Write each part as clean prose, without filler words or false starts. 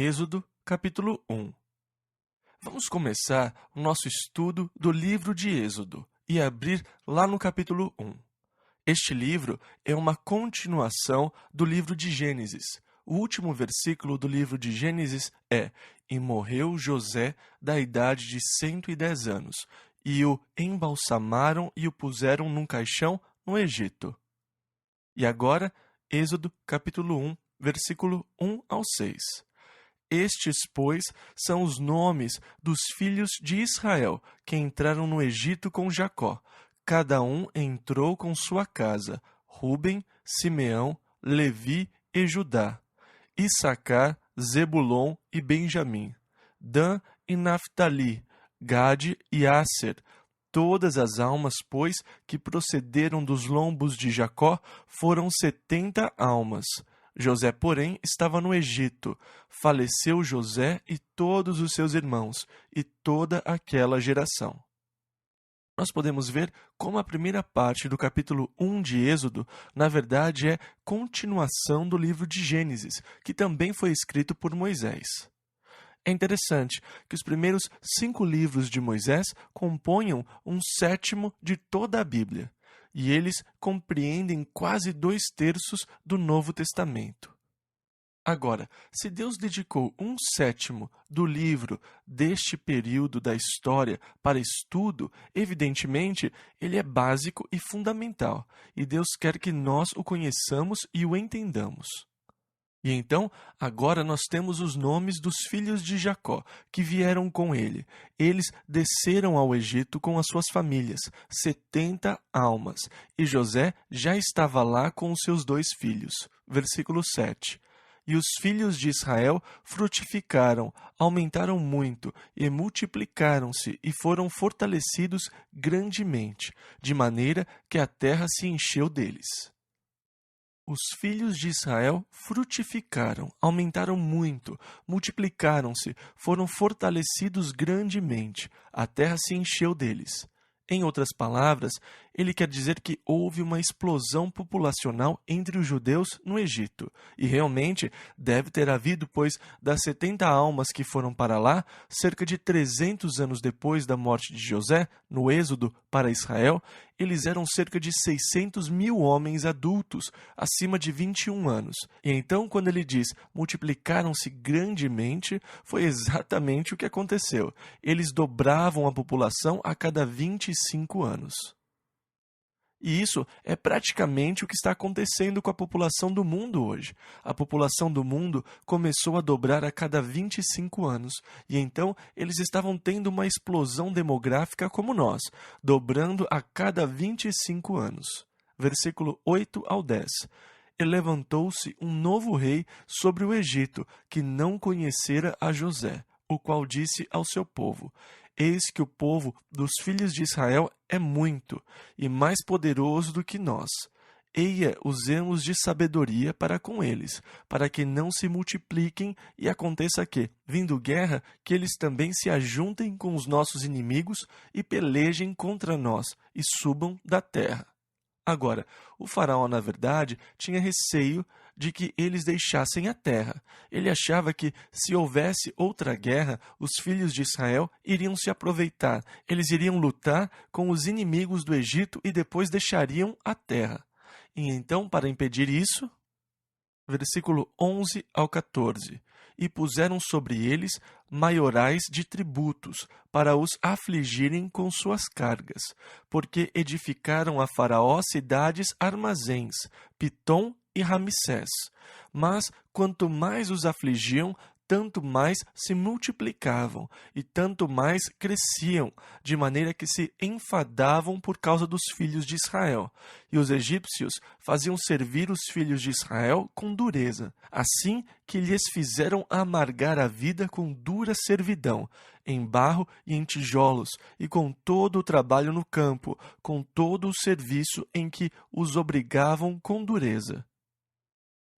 Êxodo, capítulo 1. Vamos começar o nosso estudo do livro de Êxodo e abrir lá no capítulo 1. Este livro é uma continuação do livro de Gênesis. O último versículo do livro de Gênesis é: E morreu José da idade de 110 anos, e o embalsamaram e o puseram num caixão no Egito. E agora, Êxodo capítulo 1, versículo 1 ao 6. Estes, pois, são os nomes dos filhos de Israel que entraram no Egito com Jacó. Cada um entrou com sua casa: Ruben, Simeão, Levi e Judá, Issacar, Zebulon e Benjamim, Dan e Naftali, Gade e Asser. Todas as almas, pois, que procederam dos lombos de Jacó foram 70 almas. José, porém, estava no Egito. Faleceu José e todos os seus irmãos, e toda aquela geração. Nós podemos ver como a primeira parte do capítulo 1 de Êxodo, na verdade, é continuação do livro de Gênesis, que também foi escrito por Moisés. É interessante que os primeiros 5 livros de Moisés componham um sétimo de toda a Bíblia, e eles compreendem quase 2/3 do Novo Testamento. Agora, se Deus dedicou 1/7 do livro deste período da história para estudo, evidentemente, ele é básico e fundamental, e Deus quer que nós o conheçamos e o entendamos. E então, agora nós temos os nomes dos filhos de Jacó, que vieram com ele. Eles desceram ao Egito com as suas famílias, 70 almas, e José já estava lá com os seus 2 filhos. Versículo 7. E os filhos de Israel frutificaram, aumentaram muito, e multiplicaram-se, e foram fortalecidos grandemente, de maneira que a terra se encheu deles. Os filhos de Israel frutificaram, aumentaram muito, multiplicaram-se, foram fortalecidos grandemente, a terra se encheu deles. Em outras palavras, ele quer dizer que houve uma explosão populacional entre os judeus no Egito. E realmente deve ter havido, pois das 70 almas que foram para lá, cerca de 300 anos depois da morte de José, no êxodo para Israel, eles eram cerca de 600 mil homens adultos, acima de 21 anos. E então, quando ele diz multiplicaram-se grandemente, foi exatamente o que aconteceu. Eles dobravam a população a cada 25 anos. E isso é praticamente o que está acontecendo com a população do mundo hoje. A população do mundo começou a dobrar a cada 25 anos, e então eles estavam tendo uma explosão demográfica como nós, dobrando a cada 25 anos. Versículo 8 ao 10. E levantou-se um novo rei sobre o Egito, que não conhecera a José, o qual disse ao seu povo: Eis que o povo dos filhos de Israel é muito, e mais poderoso do que nós. Eia, usemos de sabedoria para com eles, para que não se multipliquem, e aconteça que, vindo guerra, que eles também se ajuntem com os nossos inimigos e pelejem contra nós, e subam da terra. Agora, o faraó, na verdade, tinha receio de que eles deixassem a terra. Ele achava que, se houvesse outra guerra, os filhos de Israel iriam se aproveitar. Eles iriam lutar com os inimigos do Egito e depois deixariam a terra. E então, para impedir isso, versículo 11 ao 14. E puseram sobre eles maiorais de tributos, para os afligirem com suas cargas, porque edificaram a Faraó cidades armazéns, Pitom e Ramsés. Mas, quanto mais os afligiam, tanto mais se multiplicavam, e tanto mais cresciam, de maneira que se enfadavam por causa dos filhos de Israel. E os egípcios faziam servir os filhos de Israel com dureza, assim que lhes fizeram amargar a vida com dura servidão, em barro e em tijolos, e com todo o trabalho no campo, com todo o serviço em que os obrigavam com dureza.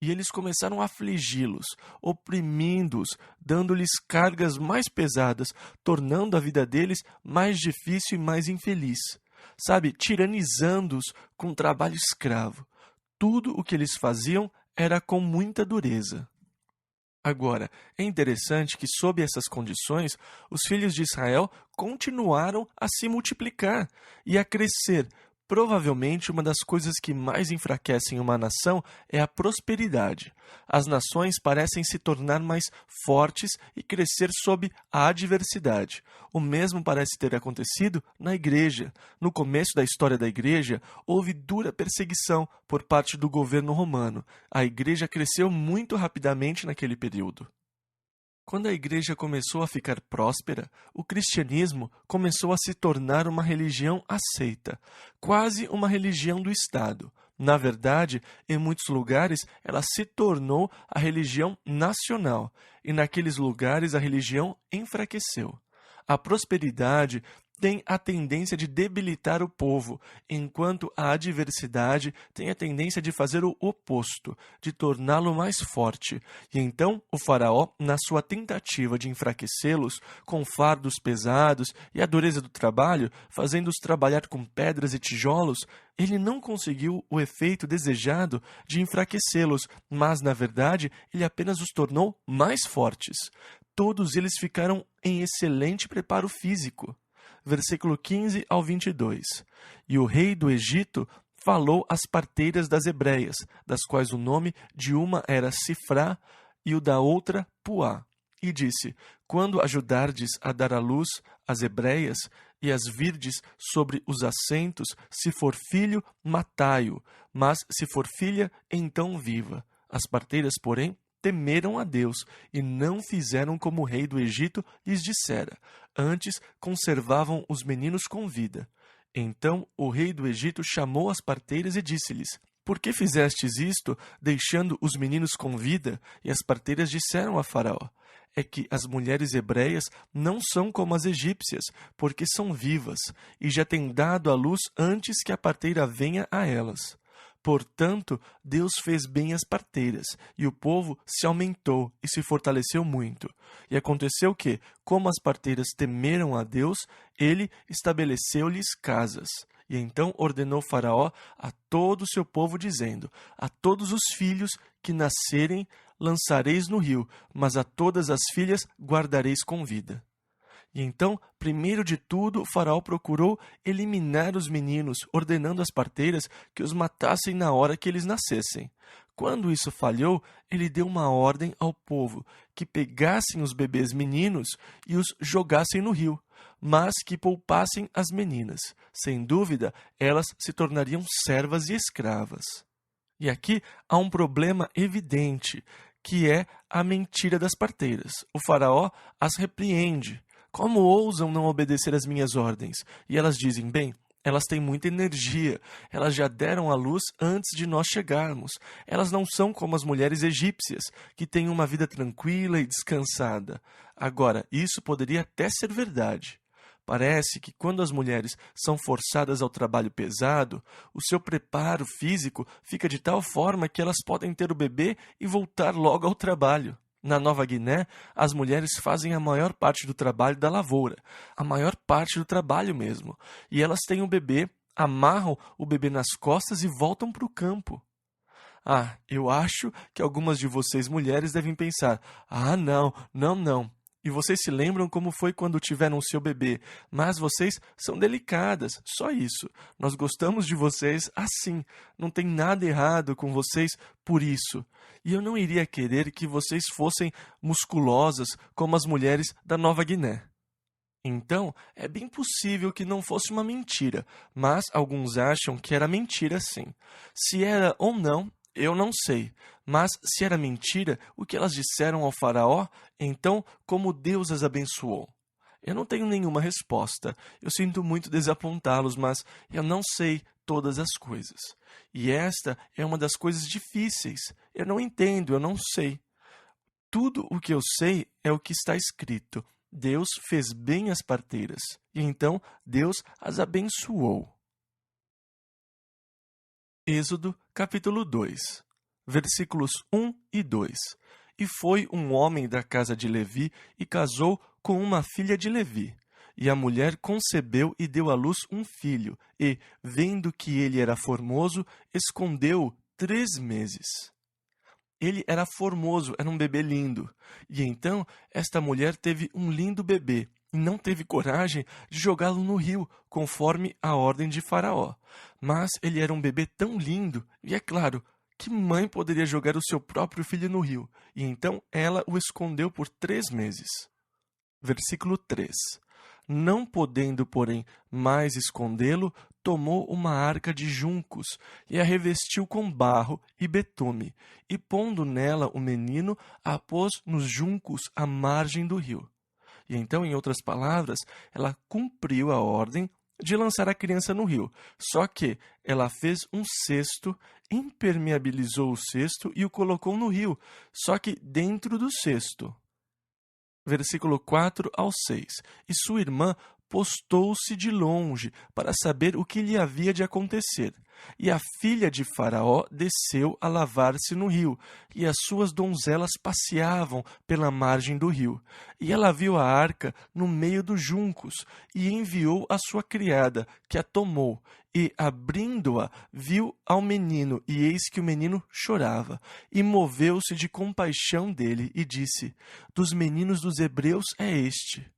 E eles começaram a afligi-los, oprimindo-os, dando-lhes cargas mais pesadas, tornando a vida deles mais difícil e mais infeliz. Tiranizando-os com trabalho escravo. Tudo o que eles faziam era com muita dureza. Agora, é interessante que, sob essas condições, os filhos de Israel continuaram a se multiplicar e a crescer. Provavelmente, uma das coisas que mais enfraquecem uma nação é a prosperidade. As nações parecem se tornar mais fortes e crescer sob a adversidade. O mesmo parece ter acontecido na igreja. No começo da história da igreja, houve dura perseguição por parte do governo romano. A igreja cresceu muito rapidamente naquele período. Quando a igreja começou a ficar próspera, o cristianismo começou a se tornar uma religião aceita, quase uma religião do Estado. Na verdade, em muitos lugares, ela se tornou a religião nacional, e naqueles lugares a religião enfraqueceu. A prosperidade tem a tendência de debilitar o povo, enquanto a adversidade tem a tendência de fazer o oposto, de torná-lo mais forte. E então o faraó, na sua tentativa de enfraquecê-los com fardos pesados e a dureza do trabalho, fazendo-os trabalhar com pedras e tijolos, ele não conseguiu o efeito desejado de enfraquecê-los, mas, na verdade, ele apenas os tornou mais fortes. Todos eles ficaram em excelente preparo físico. Versículo 15 ao 22. E o rei do Egito falou às parteiras das hebreias, das quais o nome de uma era Sifrá e o da outra Puá. E disse: Quando ajudardes a dar à luz as hebreias e as virdes sobre os assentos, se for filho, matai-o, mas se for filha, então viva. As parteiras, porém, temeram a Deus e não fizeram como o rei do Egito lhes dissera. Antes, conservavam os meninos com vida. Então o rei do Egito chamou as parteiras e disse-lhes: Por que fizestes isto, deixando os meninos com vida? E as parteiras disseram a Faraó: É que as mulheres hebreias não são como as egípcias, porque são vivas, e já têm dado à luz antes que a parteira venha a elas. Portanto, Deus fez bem as parteiras, e o povo se aumentou e se fortaleceu muito. E aconteceu que, como as parteiras temeram a Deus, ele estabeleceu-lhes casas. E então ordenou Faraó a todo o seu povo, dizendo: A todos os filhos que nascerem lançareis no rio, mas a todas as filhas guardareis com vida. E então, primeiro de tudo, o faraó procurou eliminar os meninos, ordenando às parteiras que os matassem na hora que eles nascessem. Quando isso falhou, ele deu uma ordem ao povo, que pegassem os bebês meninos e os jogassem no rio, mas que poupassem as meninas. Sem dúvida, elas se tornariam servas e escravas. E aqui há um problema evidente, que é a mentira das parteiras. O faraó as repreende. Como ousam não obedecer às minhas ordens? E elas dizem: bem, elas têm muita energia, elas já deram à luz antes de nós chegarmos. Elas não são como as mulheres egípcias, que têm uma vida tranquila e descansada. Agora, isso poderia até ser verdade. Parece que quando as mulheres são forçadas ao trabalho pesado, o seu preparo físico fica de tal forma que elas podem ter o bebê e voltar logo ao trabalho. Na Nova Guiné, as mulheres fazem a maior parte do trabalho da lavoura, a maior parte do trabalho mesmo, e elas têm o bebê, amarram o bebê nas costas e voltam para o campo. Eu acho que algumas de vocês mulheres devem pensar: não. E vocês se lembram como foi quando tiveram o seu bebê, mas vocês são delicadas, só isso. Nós gostamos de vocês assim, não tem nada errado com vocês por isso. E eu não iria querer que vocês fossem musculosas como as mulheres da Nova Guiné. Então, é bem possível que não fosse uma mentira, mas alguns acham que era mentira sim. Se era ou não, eu não sei, mas se era mentira o que elas disseram ao faraó, então como Deus as abençoou? Eu não tenho nenhuma resposta. Eu sinto muito desapontá-los, mas eu não sei todas as coisas. E esta é uma das coisas difíceis. Eu não entendo, eu não sei. Tudo o que eu sei é o que está escrito. Deus fez bem as parteiras, e então Deus as abençoou. Êxodo, capítulo 2, versículos 1 e 2. E foi um homem da casa de Levi e casou com uma filha de Levi. E a mulher concebeu e deu à luz um filho, e, vendo que ele era formoso, escondeu-o 3 meses. ele era formoso, era um bebê lindo. E então, esta mulher teve um lindo bebê e não teve coragem de jogá-lo no rio, conforme a ordem de Faraó. Mas ele era um bebê tão lindo, e é claro, que mãe poderia jogar o seu próprio filho no rio? E então ela o escondeu por 3 meses. Versículo 3. Não podendo, porém, mais escondê-lo, tomou uma arca de juncos e a revestiu com barro e betume, e pondo nela o menino, a pôs nos juncos à margem do rio. E então, em outras palavras, ela cumpriu a ordem de lançar a criança no rio. Só que ela fez um cesto, impermeabilizou o cesto e o colocou no rio, só que dentro do cesto. Versículo 4 ao 6. E sua irmã postou-se de longe para saber o que lhe havia de acontecer. E a filha de Faraó desceu a lavar-se no rio, e as suas donzelas passeavam pela margem do rio. E ela viu a arca no meio dos juncos, e enviou a sua criada, que a tomou, e, abrindo-a, viu ao menino, e eis que o menino chorava. E moveu-se de compaixão dele, e disse: Dos meninos dos hebreus é este.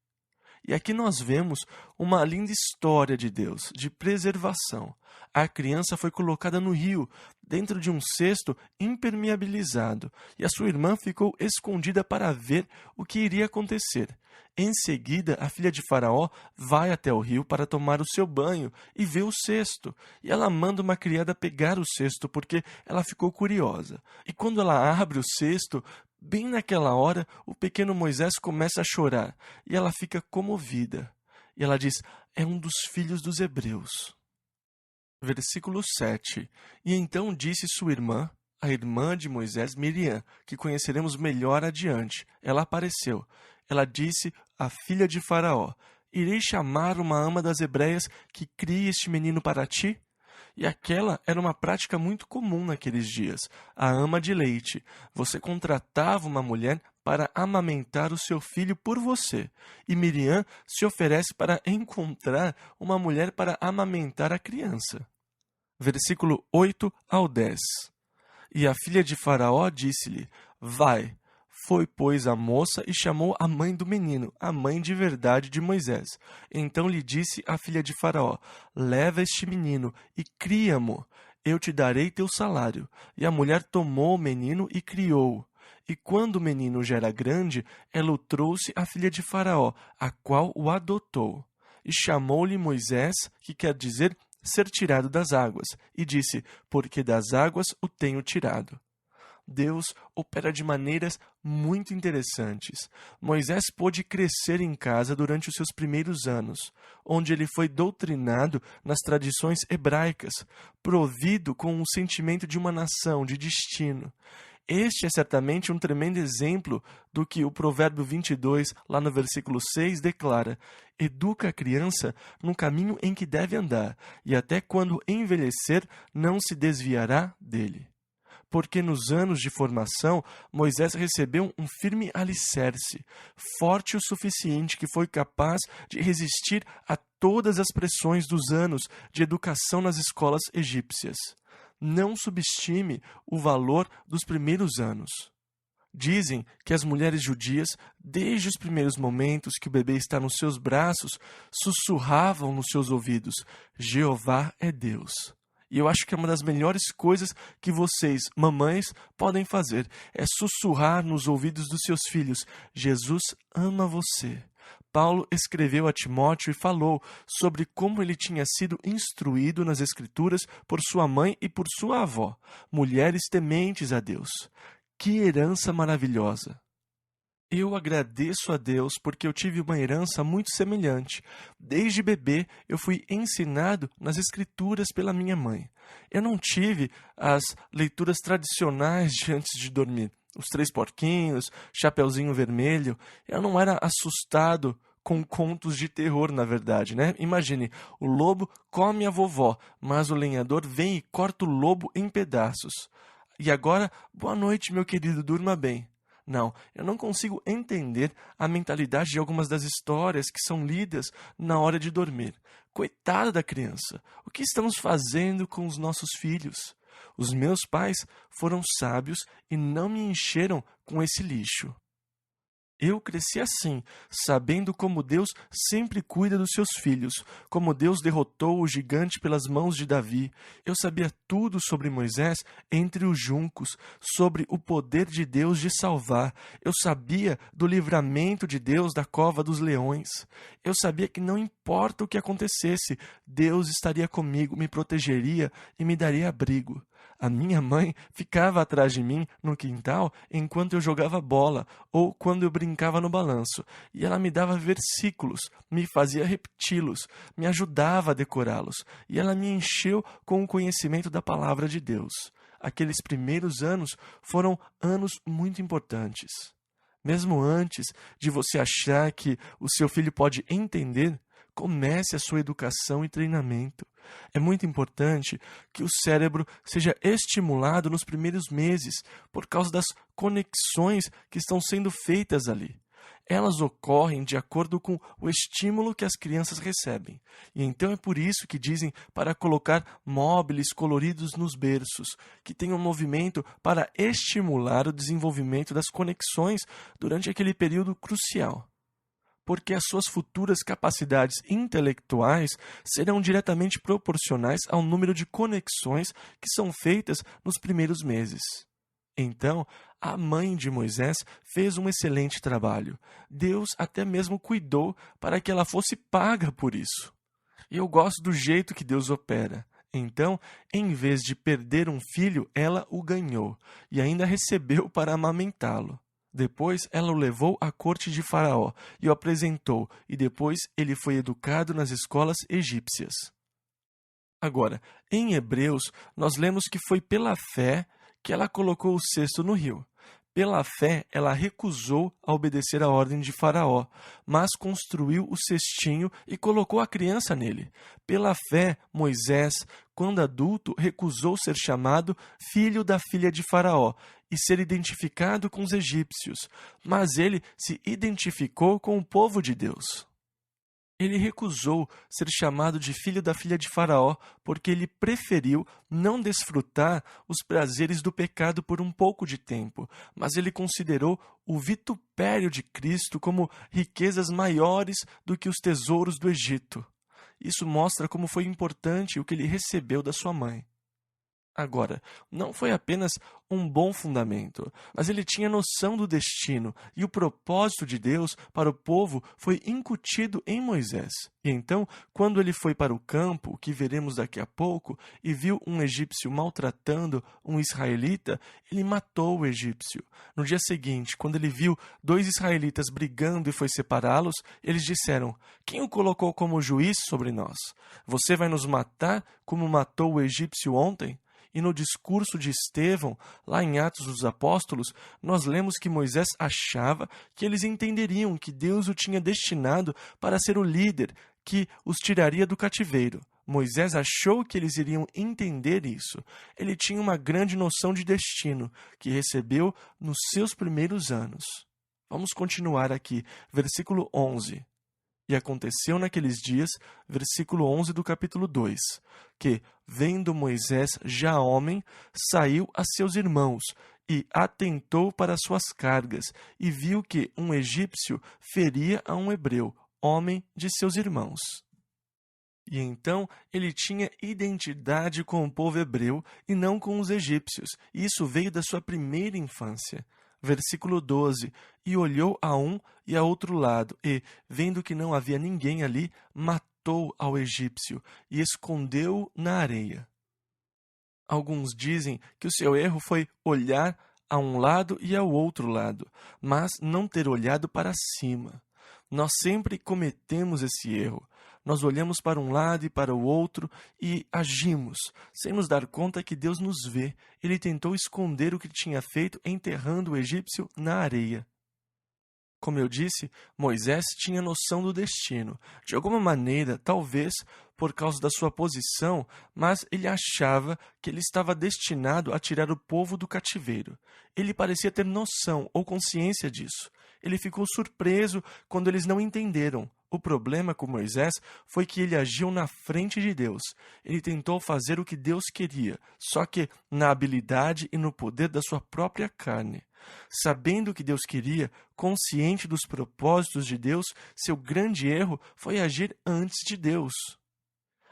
E aqui nós vemos uma linda história de Deus, de preservação. A criança foi colocada no rio, dentro de um cesto impermeabilizado, e a sua irmã ficou escondida para ver o que iria acontecer. Em seguida, a filha de Faraó vai até o rio para tomar o seu banho e vê o cesto. E ela manda uma criada pegar o cesto porque ela ficou curiosa. E quando ela abre o cesto, bem naquela hora, o pequeno Moisés começa a chorar e ela fica comovida. E ela diz: é um dos filhos dos hebreus. Versículo 7. E então disse sua irmã, a irmã de Moisés, Miriam, que conheceremos melhor adiante. Ela apareceu. Ela disse à filha de Faraó: irei chamar uma ama das hebreias que crie este menino para ti? E aquela era uma prática muito comum naqueles dias, a ama de leite. Você contratava uma mulher para amamentar o seu filho por você, e Miriam se oferece para encontrar uma mulher para amamentar a criança. Versículo 8 ao 10. E a filha de Faraó disse-lhe: vai. Foi, pois, a moça e chamou a mãe do menino, a mãe de verdade de Moisés. Então lhe disse a filha de Faraó: leva este menino e cria-mo, eu te darei teu salário. E a mulher tomou o menino e criou-o. E quando o menino já era grande, ela o trouxe à filha de Faraó, a qual o adotou. E chamou-lhe Moisés, que quer dizer ser tirado das águas, e disse: porque das águas o tenho tirado. Deus opera de maneiras muito interessantes. Moisés pôde crescer em casa durante os seus primeiros anos, onde ele foi doutrinado nas tradições hebraicas, provido com o sentimento de uma nação, de destino. Este é certamente um tremendo exemplo do que o Provérbio 22, lá no versículo 6, declara: educa a criança no caminho em que deve andar, e até quando envelhecer não se desviará dele. Porque nos anos de formação, Moisés recebeu um firme alicerce, forte o suficiente que foi capaz de resistir a todas as pressões dos anos de educação nas escolas egípcias. Não subestime o valor dos primeiros anos. Dizem que as mulheres judias, desde os primeiros momentos que o bebê está nos seus braços, sussurravam nos seus ouvidos: Jeová é Deus. E eu acho que é uma das melhores coisas que vocês, mamães, podem fazer, é sussurrar nos ouvidos dos seus filhos: Jesus ama você. Paulo escreveu a Timóteo e falou sobre como ele tinha sido instruído nas Escrituras por sua mãe e por sua avó, mulheres tementes a Deus. Que herança maravilhosa! Eu agradeço a Deus porque eu tive uma herança muito semelhante. Desde bebê, eu fui ensinado nas Escrituras pela minha mãe. Eu não tive as leituras tradicionais de antes de dormir. Os Três Porquinhos, Chapeuzinho Vermelho. Eu não era assustado com contos de terror, na verdade, né? Imagine, o lobo come a vovó, mas o lenhador vem e corta o lobo em pedaços. E agora, boa noite, meu querido, durma bem. Não, eu não consigo entender a mentalidade de algumas das histórias que são lidas na hora de dormir. Coitada da criança, o que estamos fazendo com os nossos filhos? Os meus pais foram sábios e não me encheram com esse lixo. Eu cresci assim, sabendo como Deus sempre cuida dos seus filhos, como Deus derrotou o gigante pelas mãos de Davi. Eu sabia tudo sobre Moisés entre os juncos, sobre o poder de Deus de salvar. Eu sabia do livramento de Deus da cova dos leões. Eu sabia que não importa o que acontecesse, Deus estaria comigo, me protegeria e me daria abrigo. A minha mãe ficava atrás de mim no quintal enquanto eu jogava bola ou quando eu brincava no balanço, e ela me dava versículos, me fazia repeti-los, me ajudava a decorá-los, e ela me encheu com o conhecimento da palavra de Deus. Aqueles primeiros anos foram anos muito importantes. Mesmo antes de você achar que o seu filho pode entender, comece a sua educação e treinamento. É muito importante que o cérebro seja estimulado nos primeiros meses, por causa das conexões que estão sendo feitas ali. Elas ocorrem de acordo com o estímulo que as crianças recebem. E então é por isso que dizem para colocar móveis coloridos nos berços, que tenham movimento para estimular o desenvolvimento das conexões durante aquele período crucial. Porque as suas futuras capacidades intelectuais serão diretamente proporcionais ao número de conexões que são feitas nos primeiros meses. Então, a mãe de Moisés fez um excelente trabalho. Deus até mesmo cuidou para que ela fosse paga por isso. E eu gosto do jeito que Deus opera. Então, em vez de perder um filho, ela o ganhou e ainda recebeu para amamentá-lo. Depois ela o levou à corte de Faraó e o apresentou, e depois ele foi educado nas escolas egípcias. Agora, em Hebreus, nós lemos que foi pela fé que ela colocou o cesto no rio. Pela fé, ela recusou a obedecer à ordem de Faraó, mas construiu o cestinho e colocou a criança nele. Pela fé, Moisés, quando adulto, recusou ser chamado filho da filha de Faraó e ser identificado com os egípcios, mas ele se identificou com o povo de Deus. Ele recusou ser chamado de filho da filha de Faraó porque ele preferiu não desfrutar os prazeres do pecado por um pouco de tempo, mas ele considerou o vitupério de Cristo como riquezas maiores do que os tesouros do Egito. Isso mostra como foi importante o que ele recebeu da sua mãe. Agora, não foi apenas um bom fundamento, mas ele tinha noção do destino, e o propósito de Deus para o povo foi incutido em Moisés. E então, quando ele foi para o campo, o que veremos daqui a pouco, e viu um egípcio maltratando um israelita, ele matou o egípcio. No dia seguinte, quando ele viu 2 israelitas brigando e foi separá-los, eles disseram: "Quem o colocou como juiz sobre nós? Você vai nos matar como matou o egípcio ontem?" E no discurso de Estevão, lá em Atos dos Apóstolos, nós lemos que Moisés achava que eles entenderiam que Deus o tinha destinado para ser o líder que os tiraria do cativeiro. Moisés achou que eles iriam entender isso. Ele tinha uma grande noção de destino, que recebeu nos seus primeiros anos. Vamos continuar aqui, versículo 11. E aconteceu naqueles dias, versículo 11 do capítulo 2, que, vendo Moisés já homem, saiu a seus irmãos e atentou para suas cargas, e viu que um egípcio feria a um hebreu, homem de seus irmãos. E então ele tinha identidade com o povo hebreu e não com os egípcios, e isso veio da sua primeira infância. Versículo 12, e olhou a um e a outro lado, e, vendo que não havia ninguém ali, matou ao egípcio e escondeu-o na areia. Alguns dizem que o seu erro foi olhar a um lado e ao outro lado, mas não ter olhado para cima. Nós sempre cometemos esse erro. Nós olhamos para um lado e para o outro e agimos, sem nos dar conta que Deus nos vê. Ele tentou esconder o que tinha feito, enterrando o egípcio na areia. Como eu disse, Moisés tinha noção do destino. De alguma maneira, talvez por causa da sua posição, mas ele achava que ele estava destinado a tirar o povo do cativeiro. Ele parecia ter noção ou consciência disso. Ele ficou surpreso quando eles não entenderam. O problema com Moisés foi que ele agiu na frente de Deus. Ele tentou fazer o que Deus queria, só que na habilidade e no poder da sua própria carne. Sabendo o que Deus queria, consciente dos propósitos de Deus, seu grande erro foi agir antes de Deus.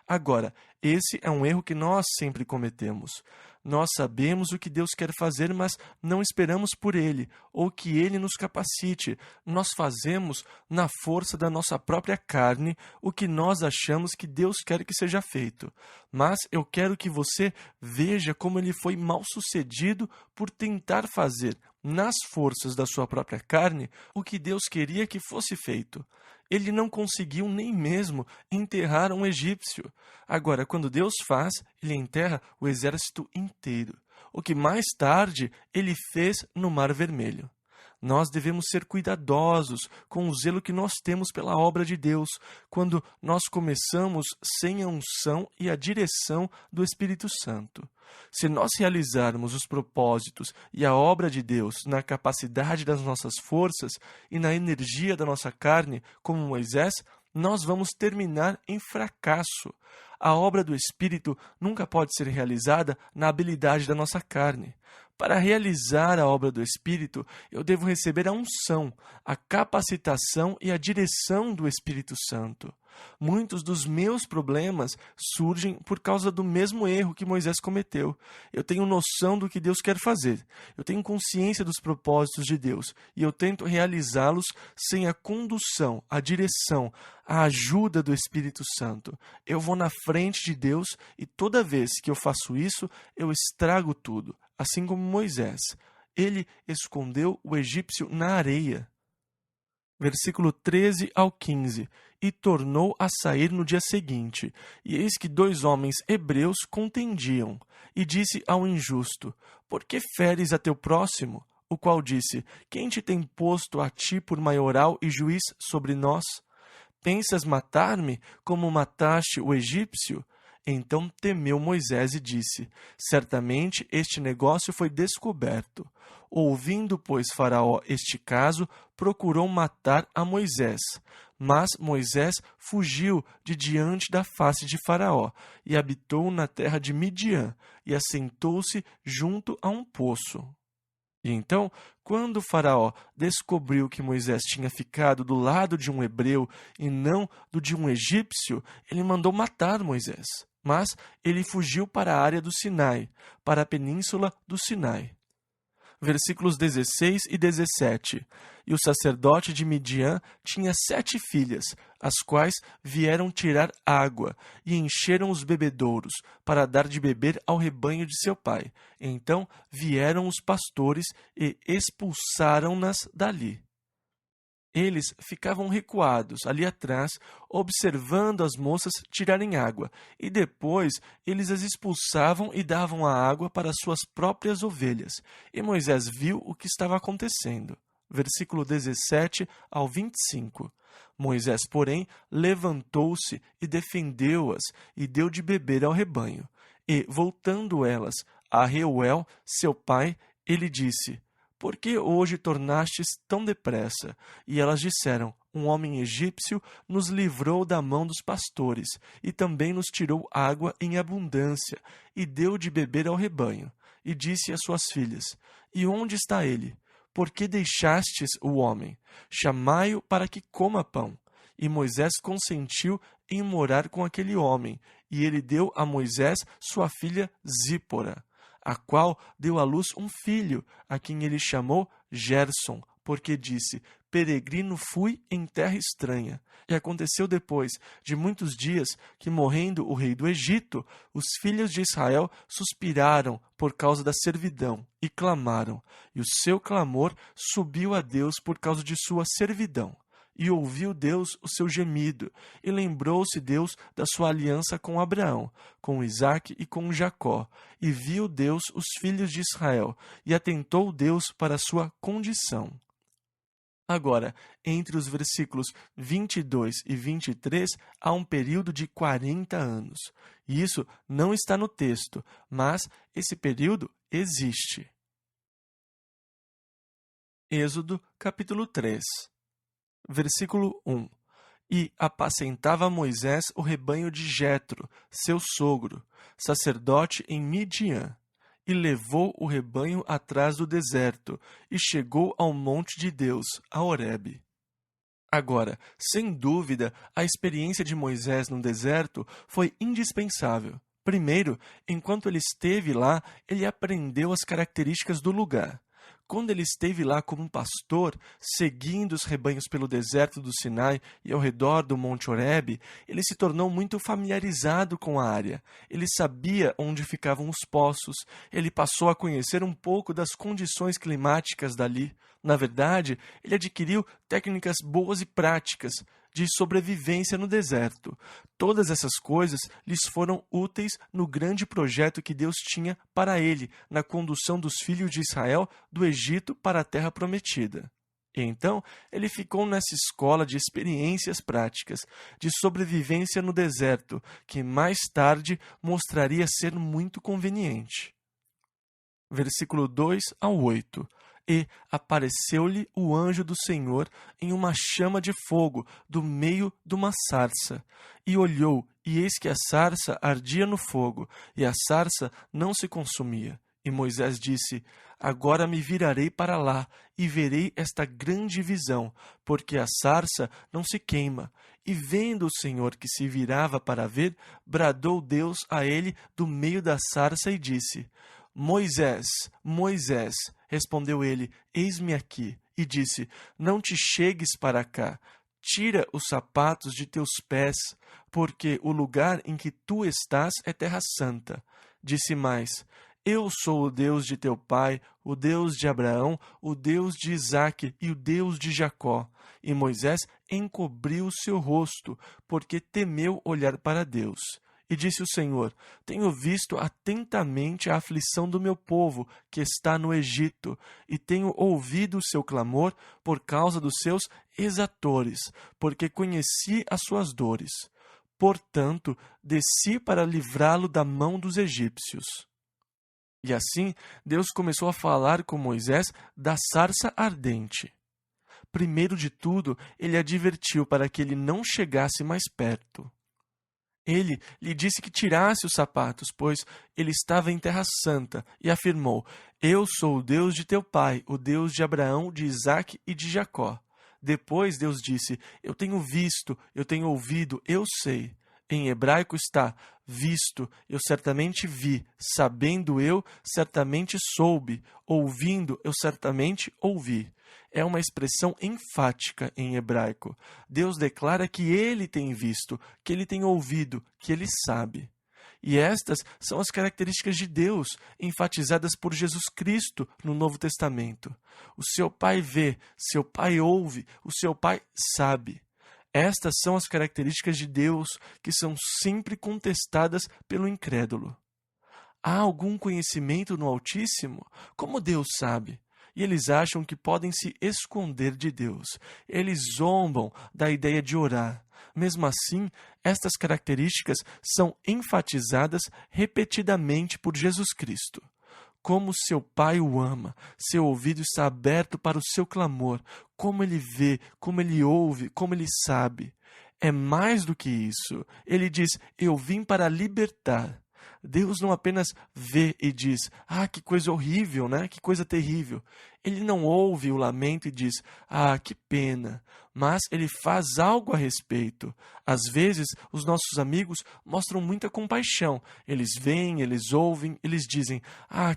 Agora, esse é um erro que nós sempre cometemos. Nós sabemos o que Deus quer fazer, mas não esperamos por Ele, ou que Ele nos capacite. Nós fazemos, na força da nossa própria carne, o que nós achamos que Deus quer que seja feito. Mas eu quero que você veja como ele foi mal-sucedido por tentar fazer, nas forças da sua própria carne, o que Deus queria que fosse feito. Ele não conseguiu nem mesmo enterrar um egípcio. Agora, quando Deus faz, ele enterra o exército inteiro, o que mais tarde ele fez no Mar Vermelho. Nós devemos ser cuidadosos com o zelo que nós temos pela obra de Deus, quando nós começamos sem a unção e a direção do Espírito Santo. Se nós realizarmos os propósitos e a obra de Deus na capacidade das nossas forças e na energia da nossa carne, como Moisés, nós vamos terminar em fracasso. A obra do Espírito nunca pode ser realizada na habilidade da nossa carne. Para realizar a obra do Espírito, eu devo receber a unção, a capacitação e a direção do Espírito Santo. Muitos dos meus problemas surgem por causa do mesmo erro que Moisés cometeu. Eu tenho noção do que Deus quer fazer. Eu tenho consciência dos propósitos de Deus e eu tento realizá-los sem a condução, a direção, a ajuda do Espírito Santo. Eu vou na frente de Deus e toda vez que eu faço isso, eu estrago tudo, assim como Moisés. Ele escondeu o egípcio na areia. Versículo 13 ao 15. E tornou a sair no dia seguinte, e eis que 2 homens hebreus contendiam. E disse ao injusto: Por que feres a teu próximo? O qual disse: Quem te tem posto a ti por maioral e juiz sobre nós? Pensas matar-me como mataste o egípcio? Então temeu Moisés e disse: Certamente este negócio foi descoberto. Ouvindo, pois, Faraó este caso, procurou matar a Moisés. Mas Moisés fugiu de diante da face de Faraó, e habitou na terra de Midian, e assentou-se junto a um poço. E então, quando Faraó descobriu que Moisés tinha ficado do lado de um hebreu e não do de um egípcio, ele mandou matar Moisés. Mas ele fugiu para a área do Sinai, para a península do Sinai. Versículos 16 e 17. E o sacerdote de Midian tinha 7 filhas, as quais vieram tirar água, e encheram os bebedouros, para dar de beber ao rebanho de seu pai. Então vieram os pastores e expulsaram-nas dali. Eles ficavam recuados ali atrás, observando as moças tirarem água, e depois eles as expulsavam e davam a água para suas próprias ovelhas. E Moisés viu o que estava acontecendo. Versículo 17 ao 25. Moisés, porém, levantou-se e defendeu-as, e deu de beber ao rebanho. E, voltando elas a Reuel, seu pai, ele disse: Por que hoje tornastes tão depressa? E elas disseram: Um homem egípcio nos livrou da mão dos pastores, e também nos tirou água em abundância, e deu de beber ao rebanho. E disse às suas filhas: E onde está ele? Por que deixastes o homem? Chamai-o para que coma pão. E Moisés consentiu em morar com aquele homem, e ele deu a Moisés sua filha Zípora, a qual deu à luz um filho, a quem ele chamou Gerson, porque disse: Peregrino fui em terra estranha. E aconteceu depois de muitos dias que, morrendo o rei do Egito, os filhos de Israel suspiraram por causa da servidão e clamaram, e o seu clamor subiu a Deus por causa de sua servidão. E ouviu Deus o seu gemido, e lembrou-se Deus da sua aliança com Abraão, com Isaque e com Jacó. E viu Deus os filhos de Israel, e atentou Deus para a sua condição. Agora, entre os versículos 22 e 23, há um período de 40 anos. E isso não está no texto, mas esse período existe. Êxodo, capítulo 3. Versículo 1. E apacentava Moisés o rebanho de Jetro, seu sogro, sacerdote em Midian. E levou o rebanho atrás do deserto, e chegou ao monte de Deus, a Horebe. Agora, sem dúvida, a experiência de Moisés no deserto foi indispensável. Primeiro, enquanto ele esteve lá, ele aprendeu as características do lugar. Quando ele esteve lá como um pastor, seguindo os rebanhos pelo deserto do Sinai e ao redor do Monte Horebe, ele se tornou muito familiarizado com a área. Ele sabia onde ficavam os poços, ele passou a conhecer um pouco das condições climáticas dali. Na verdade, ele adquiriu técnicas boas e práticas de sobrevivência no deserto. Todas essas coisas lhes foram úteis no grande projeto que Deus tinha para ele, na condução dos filhos de Israel do Egito para a terra prometida. E então, ele ficou nessa escola de experiências práticas, de sobrevivência no deserto, que mais tarde mostraria ser muito conveniente. Versículo 2 ao 8. E apareceu-lhe o anjo do Senhor em uma chama de fogo do meio de uma sarça. E olhou, e eis que a sarça ardia no fogo, e a sarça não se consumia. E Moisés disse: Agora me virarei para lá, e verei esta grande visão, porque a sarça não se queima. E vendo o Senhor que se virava para ver, bradou Deus a ele do meio da sarça e disse: Moisés, Moisés, respondeu ele, eis-me aqui. E disse, não te chegues para cá, tira os sapatos de teus pés, porque o lugar em que tu estás é terra santa. Disse mais, eu sou o Deus de teu pai, o Deus de Abraão, o Deus de Isaque e o Deus de Jacó. E Moisés encobriu o seu rosto, porque temeu olhar para Deus. E disse o Senhor, tenho visto atentamente a aflição do meu povo, que está no Egito, e tenho ouvido o seu clamor por causa dos seus exatores, porque conheci as suas dores. Portanto, desci para livrá-lo da mão dos egípcios. E assim, Deus começou a falar com Moisés da sarça ardente. Primeiro de tudo, ele advertiu para que ele não chegasse mais perto. Ele lhe disse que tirasse os sapatos, pois ele estava em terra santa, e afirmou, eu sou o Deus de teu pai, o Deus de Abraão, de Isaque e de Jacó. Depois Deus disse, eu tenho visto, eu tenho ouvido, eu sei. Em hebraico está, visto, eu certamente vi, sabendo eu, certamente soube, ouvindo, eu certamente ouvi. É uma expressão enfática em hebraico. Deus declara que ele tem visto, que ele tem ouvido, que ele sabe. E estas são as características de Deus, enfatizadas por Jesus Cristo no Novo Testamento. O seu Pai vê, seu Pai ouve, o seu Pai sabe. Estas são as características de Deus que são sempre contestadas pelo incrédulo. Há algum conhecimento no Altíssimo? Como Deus sabe? E eles acham que podem se esconder de Deus. Eles zombam da ideia de orar. Mesmo assim, estas características são enfatizadas repetidamente por Jesus Cristo. Como seu Pai o ama, seu ouvido está aberto para o seu clamor, como ele vê, como ele ouve, como ele sabe. É mais do que isso. Ele diz, eu vim para libertar. Deus não apenas vê e diz, que coisa horrível, né? Que coisa terrível. Ele não ouve o lamento e diz, que pena. Mas ele faz algo a respeito. Às vezes, os nossos amigos mostram muita compaixão. Eles veem, eles ouvem, eles dizem,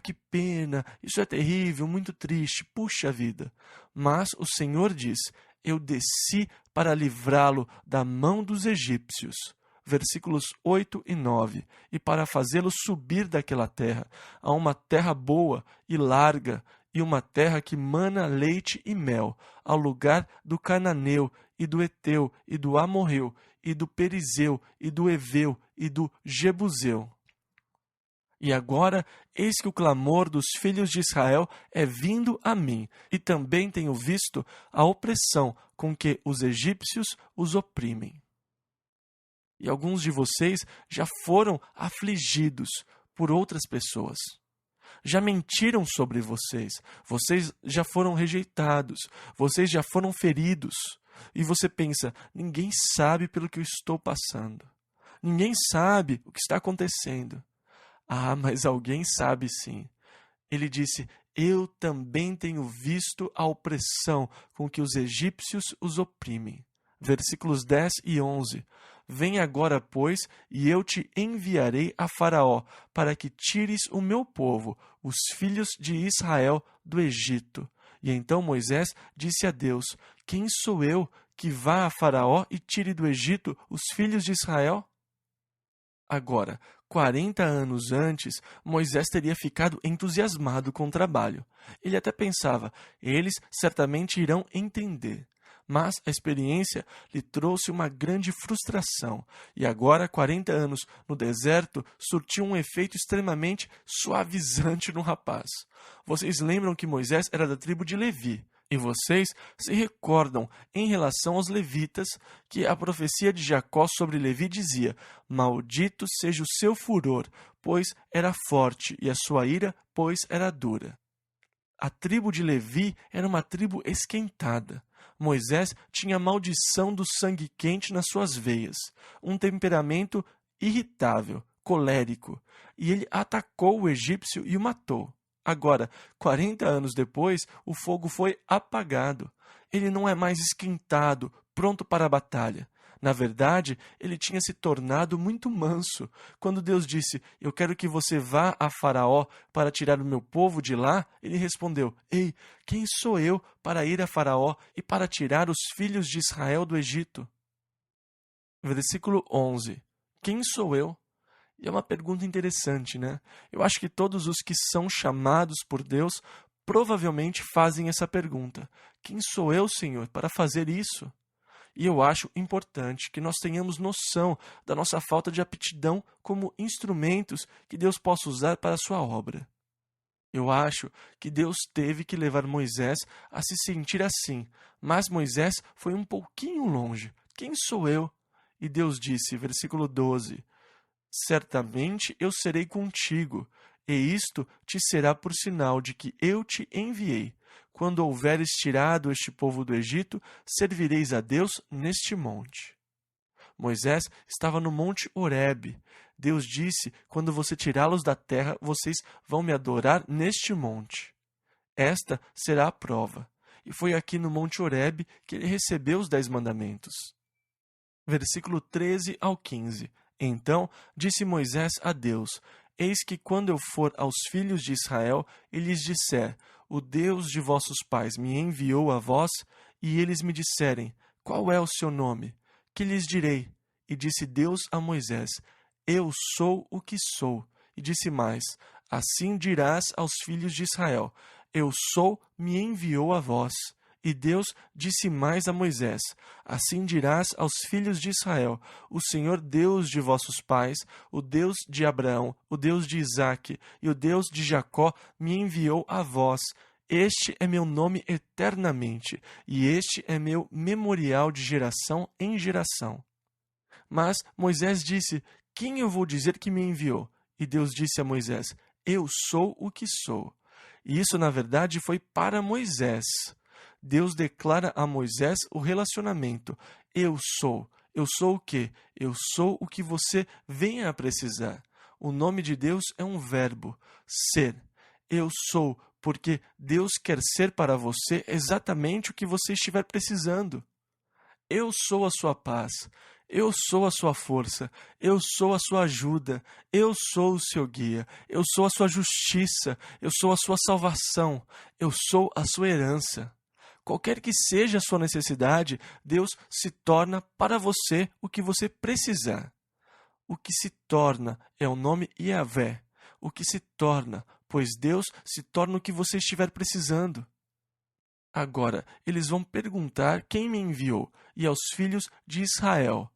que pena, isso é terrível, muito triste, puxa vida. Mas o Senhor diz, eu desci para livrá-lo da mão dos egípcios. Versículos 8 e 9, e para fazê-lo subir daquela terra, a uma terra boa e larga, e uma terra que mana leite e mel, ao lugar do Cananeu, e do Eteu, e do Amorreu, e do Perizeu, e do Eveu, e do Jebuseu. E agora, eis que o clamor dos filhos de Israel é vindo a mim, e também tenho visto a opressão com que os egípcios os oprimem. E alguns de vocês já foram afligidos por outras pessoas. Já mentiram sobre vocês. Vocês já foram rejeitados. Vocês já foram feridos. e você pensa, ninguém sabe pelo que eu estou passando. Ninguém sabe o que está acontecendo. Ah, mas alguém sabe sim. Ele disse, eu também tenho visto a opressão com que os egípcios os oprimem. Versículos 10 e 11. Vem agora, pois, e eu te enviarei a Faraó, para que tires o meu povo, os filhos de Israel, do Egito. E então Moisés disse a Deus, quem sou eu que vá a Faraó e tire do Egito os filhos de Israel? Agora, 40 anos antes, Moisés teria ficado entusiasmado com o trabalho. Ele até pensava, eles certamente irão entender. Mas a experiência lhe trouxe uma grande frustração, e agora, 40 anos no deserto, surtiu um efeito extremamente suavizante no rapaz. Vocês lembram que Moisés era da tribo de Levi, e vocês se recordam, em relação aos levitas, que a profecia de Jacó sobre Levi dizia, maldito seja o seu furor, pois era forte, e a sua ira, pois era dura. A tribo de Levi era uma tribo esquentada. Moisés tinha a maldição do sangue quente nas suas veias, um temperamento irritável, colérico, e ele atacou o egípcio e o matou. Agora, 40 anos depois, o fogo foi apagado. Ele não é mais esquentado, pronto para a batalha. Na verdade, ele tinha se tornado muito manso. Quando Deus disse, eu quero que você vá a Faraó para tirar o meu povo de lá, ele respondeu, ei, quem sou eu para ir a Faraó e para tirar os filhos de Israel do Egito? Versículo 11. Quem sou eu? E é uma pergunta interessante, né? Eu acho que todos os que são chamados por Deus provavelmente fazem essa pergunta. Quem sou eu, Senhor, para fazer isso? E eu acho importante que nós tenhamos noção da nossa falta de aptidão como instrumentos que Deus possa usar para a sua obra. Eu acho que Deus teve que levar Moisés a se sentir assim, mas Moisés foi um pouquinho longe. Quem sou eu? E Deus disse, versículo 12, certamente eu serei contigo, e isto te será por sinal de que eu te enviei. Quando houveres tirado este povo do Egito, servireis a Deus neste monte. Moisés estava no monte Horebe. Deus disse, quando você tirá-los da terra, vocês vão me adorar neste monte. Esta será a prova. E foi aqui no monte Horebe que ele recebeu os 10 mandamentos. Versículo 13 ao 15. Então disse Moisés a Deus, eis que quando eu for aos filhos de Israel e lhes disser, o Deus de vossos pais me enviou a vós, e eles me disserem, qual é o seu nome? Que lhes direi? E disse Deus a Moisés, eu sou o que sou. E disse mais, assim dirás aos filhos de Israel, eu sou, me enviou a vós. E Deus disse mais a Moisés, assim dirás aos filhos de Israel, o Senhor Deus de vossos pais, o Deus de Abraão, o Deus de Isaque e o Deus de Jacó me enviou a vós. Este é meu nome eternamente, e este é meu memorial de geração em geração. Mas Moisés disse, quem eu vou dizer que me enviou? E Deus disse a Moisés, eu sou o que sou. E isso, na verdade, foi para Moisés. Deus declara a Moisés o relacionamento. Eu sou. Eu sou o quê? Eu sou o que você venha a precisar. O nome de Deus é um verbo, ser. Eu sou, porque Deus quer ser para você exatamente o que você estiver precisando. Eu sou a sua paz. Eu sou a sua força, eu sou a sua ajuda, eu sou o seu guia, eu sou a sua justiça, eu sou a sua salvação, eu sou a sua herança. Qualquer que seja a sua necessidade, Deus se torna para você o que você precisar. O que se torna é o nome Yahvé. O que se torna, pois Deus se torna o que você estiver precisando. Agora, eles vão perguntar quem me enviou, e aos filhos de Israel.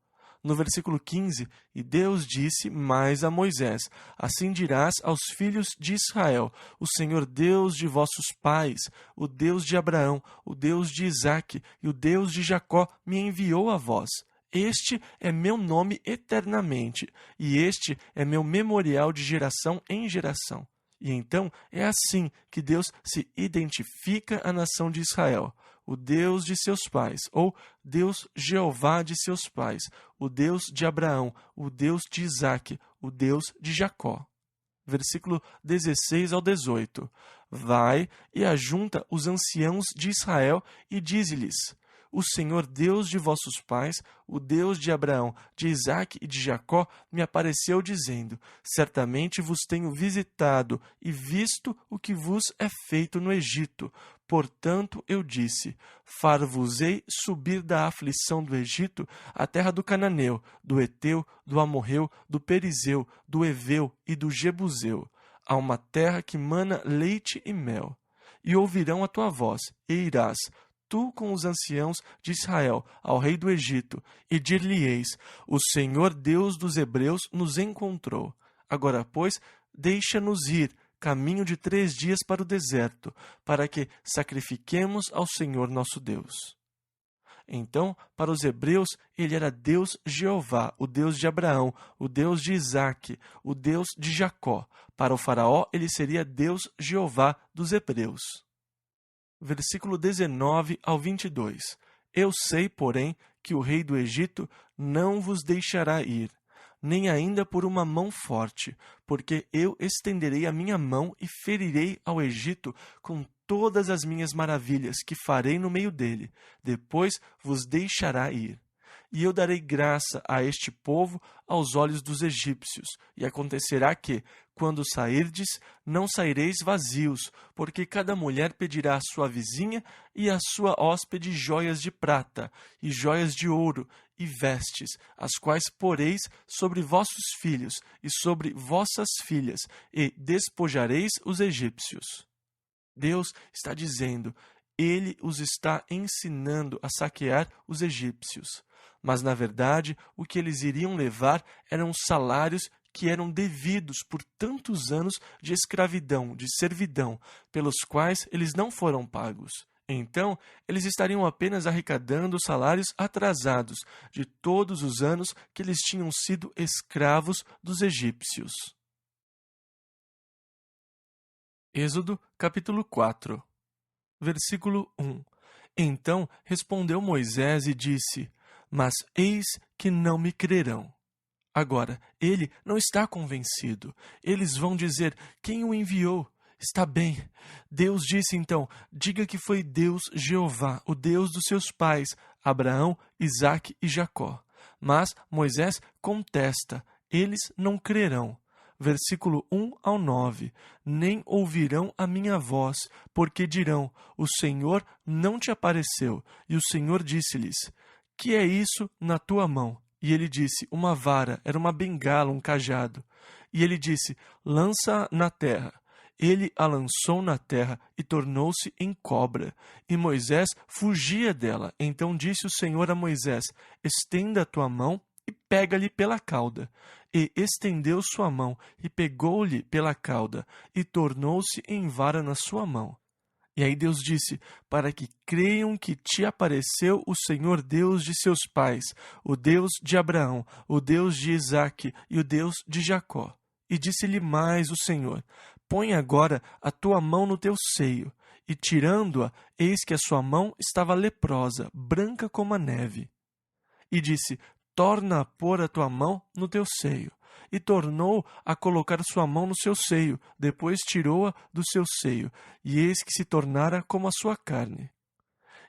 No versículo 15, e Deus disse mais a Moisés, assim dirás aos filhos de Israel, o Senhor Deus de vossos pais, o Deus de Abraão, o Deus de Isaque e o Deus de Jacó me enviou a vós. Este é meu nome eternamente, e este é meu memorial de geração em geração. E então é assim que Deus se identifica à nação de Israel, o Deus de seus pais, ou Deus Jeová de seus pais, o Deus de Abraão, o Deus de Isaque, o Deus de Jacó. Versículo 16 ao 18. Vai e ajunta os anciãos de Israel e dize-lhes: O Senhor Deus de vossos pais, o Deus de Abraão, de Isaque e de Jacó, me apareceu dizendo: Certamente vos tenho visitado e visto o que vos é feito no Egito. Portanto, eu disse: Far-vos-ei subir da aflição do Egito à terra do Cananeu, do Eteu, do Amorreu, do Perizeu, do Eveu e do Jebuseu, a uma terra que mana leite e mel. E ouvirão a tua voz, e irás, tu com os anciãos de Israel, ao rei do Egito, e dir-lhe-eis: O Senhor Deus dos Hebreus nos encontrou. Agora, pois, deixa-nos ir, caminho de 3 dias para o deserto, para que sacrifiquemos ao Senhor nosso Deus. Então, para os hebreus, ele era Deus Jeová, o Deus de Abraão, o Deus de Isaque, o Deus de Jacó. Para o faraó, ele seria Deus Jeová dos hebreus. Versículo 19 ao 22. Eu sei, porém, que o rei do Egito não vos deixará ir, nem ainda por uma mão forte, porque eu estenderei a minha mão e ferirei ao Egito com todas as minhas maravilhas que farei no meio dele. Depois vos deixará ir. E eu darei graça a este povo aos olhos dos egípcios. E acontecerá que, quando sairdes, não saireis vazios, porque cada mulher pedirá à sua vizinha e à sua hóspede joias de prata, e joias de ouro, e vestes, as quais poreis sobre vossos filhos e sobre vossas filhas, e despojareis os egípcios. Deus está dizendo, ele os está ensinando a saquear os egípcios. Mas, na verdade, o que eles iriam levar eram salários que eram devidos por tantos anos de escravidão, de servidão, pelos quais eles não foram pagos. Então, eles estariam apenas arrecadando os salários atrasados de todos os anos que eles tinham sido escravos dos egípcios. Êxodo, capítulo 4, versículo 1. Então respondeu Moisés e disse: Mas eis que não me crerão. Agora, ele não está convencido. Eles vão dizer: Quem o enviou? Está bem. Deus disse então: Diga que foi Deus Jeová, o Deus dos seus pais, Abraão, Isaque e Jacó. Mas Moisés contesta: Eles não crerão. Versículo 1 ao 9. Nem ouvirão a minha voz, porque dirão: O Senhor não te apareceu. E o Senhor disse-lhes: Que é isso na tua mão? E ele disse: Uma vara, era uma bengala, um cajado. E ele disse: Lança-a na terra. Ele a lançou na terra e tornou-se em cobra. E Moisés fugia dela. Então disse o Senhor a Moisés: Estenda a tua mão e pega-lhe pela cauda. E estendeu sua mão e pegou-lhe pela cauda e tornou-se em vara na sua mão. E aí Deus disse: Para que creiam que te apareceu o Senhor Deus de seus pais, o Deus de Abraão, o Deus de Isaque e o Deus de Jacó. E disse-lhe mais o Senhor: Põe agora a tua mão no teu seio. E tirando-a, eis que a sua mão estava leprosa, branca como a neve. E disse: Torna a pôr a tua mão no teu seio. E tornou a colocar sua mão no seu seio, depois tirou-a do seu seio, e eis que se tornara como a sua carne.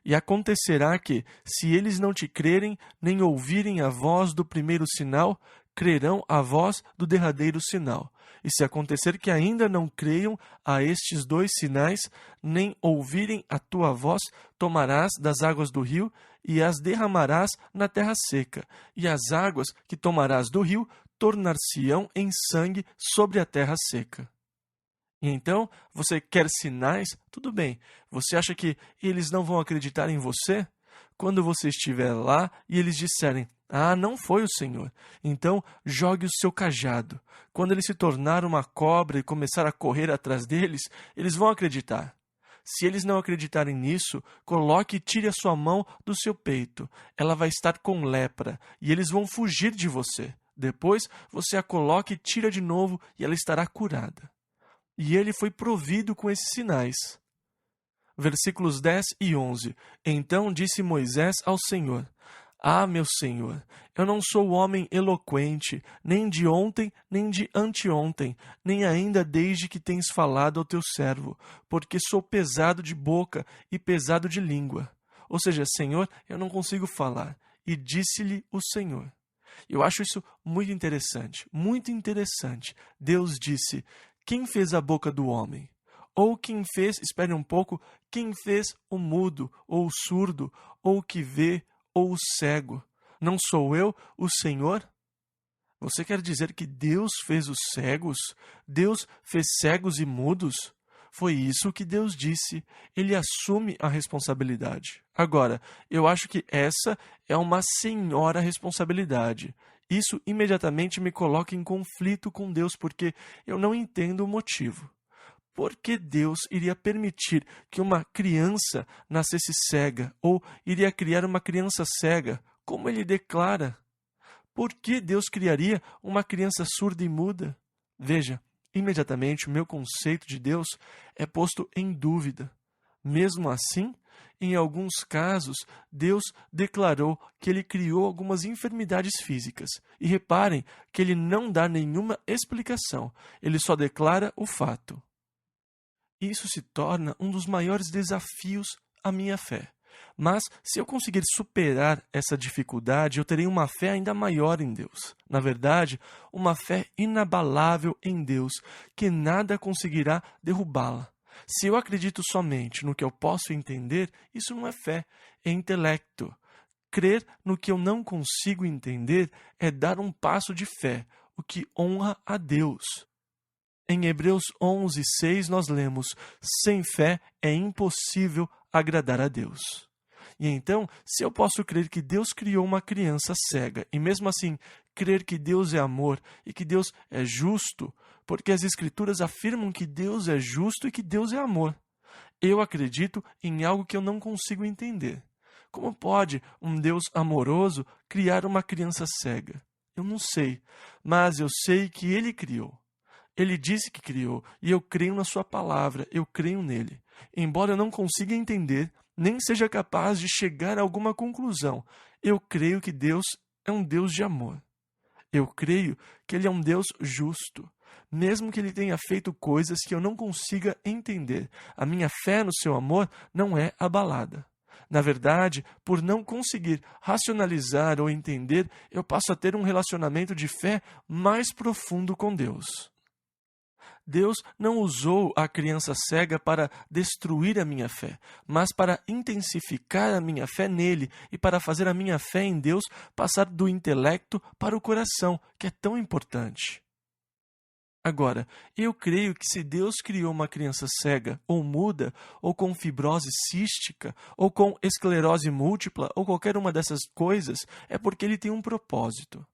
E acontecerá que, se eles não te crerem, nem ouvirem a voz do primeiro sinal, crerão a voz do derradeiro sinal. E se acontecer que ainda não creiam a estes 2 sinais, nem ouvirem a tua voz, tomarás das águas do rio e as derramarás na terra seca, e as águas que tomarás do rio tornar-se-ão em sangue sobre a terra seca. E então, você quer sinais? Tudo bem. Você acha que eles não vão acreditar em você? Quando você estiver lá e eles disserem: Ah, não foi o Senhor. Então, jogue o seu cajado. Quando ele se tornar uma cobra e começar a correr atrás deles, eles vão acreditar. Se eles não acreditarem nisso, coloque e tire a sua mão do seu peito. Ela vai estar com lepra e eles vão fugir de você. Depois, você a coloca e tira de novo e ela estará curada. e ele foi provido com esses sinais. Versículos 10 e 11. Então disse Moisés ao Senhor: Ah, meu Senhor, eu não sou homem eloquente, nem de ontem, nem de anteontem, nem ainda desde que tens falado ao teu servo, porque sou pesado de boca e pesado de língua. Ou seja, Senhor, eu não consigo falar. E disse-lhe o Senhor. Eu acho isso muito interessante, muito interessante. Deus disse: quem fez a boca do homem? Ou quem fez, espere um pouco, quem fez o mudo, ou o surdo, ou o que vê, ou o cego? Não sou eu, o Senhor? Você quer dizer que Deus fez os cegos? Deus fez cegos e mudos? Foi isso que Deus disse. Ele assume a responsabilidade. Agora, eu acho que essa é uma senhora responsabilidade. Isso imediatamente me coloca em conflito com Deus, porque eu não entendo o motivo. Por que Deus iria permitir que uma criança nascesse cega ou iria criar uma criança cega, como ele declara? Por que Deus criaria uma criança surda e muda? Veja, imediatamente o meu conceito de Deus é posto em dúvida. Mesmo assim, em alguns casos, Deus declarou que ele criou algumas enfermidades físicas. E reparem que ele não dá nenhuma explicação, ele só declara o fato. Isso se torna um dos maiores desafios à minha fé. Mas, se eu conseguir superar essa dificuldade, eu terei uma fé ainda maior em Deus. Na verdade, uma fé inabalável em Deus, que nada conseguirá derrubá-la. Se eu acredito somente no que eu posso entender, isso não é fé, é intelecto. Crer no que eu não consigo entender é dar um passo de fé, o que honra a Deus. Em Hebreus 11, 6, nós lemos: sem fé é impossível agradar a Deus. E então, se eu posso crer que Deus criou uma criança cega, e mesmo assim crer que Deus é amor e que Deus é justo, porque as Escrituras afirmam que Deus é justo e que Deus é amor, eu acredito em algo que eu não consigo entender. Como pode um Deus amoroso criar uma criança cega? Eu não sei, mas eu sei que Ele criou. Ele disse que criou, e eu creio na sua palavra, eu creio nele. Embora eu não consiga entender, nem seja capaz de chegar a alguma conclusão, eu creio que Deus é um Deus de amor. Eu creio que Ele é um Deus justo. Mesmo que Ele tenha feito coisas que eu não consiga entender, a minha fé no seu amor não é abalada. Na verdade, por não conseguir racionalizar ou entender, eu passo a ter um relacionamento de fé mais profundo com Deus. Deus não usou a criança cega para destruir a minha fé, mas para intensificar a minha fé nele e para fazer a minha fé em Deus passar do intelecto para o coração, que é tão importante. Agora, eu creio que se Deus criou uma criança cega, ou muda, ou com fibrose cística, ou com esclerose múltipla, ou qualquer uma dessas coisas, é porque ele tem um propósito.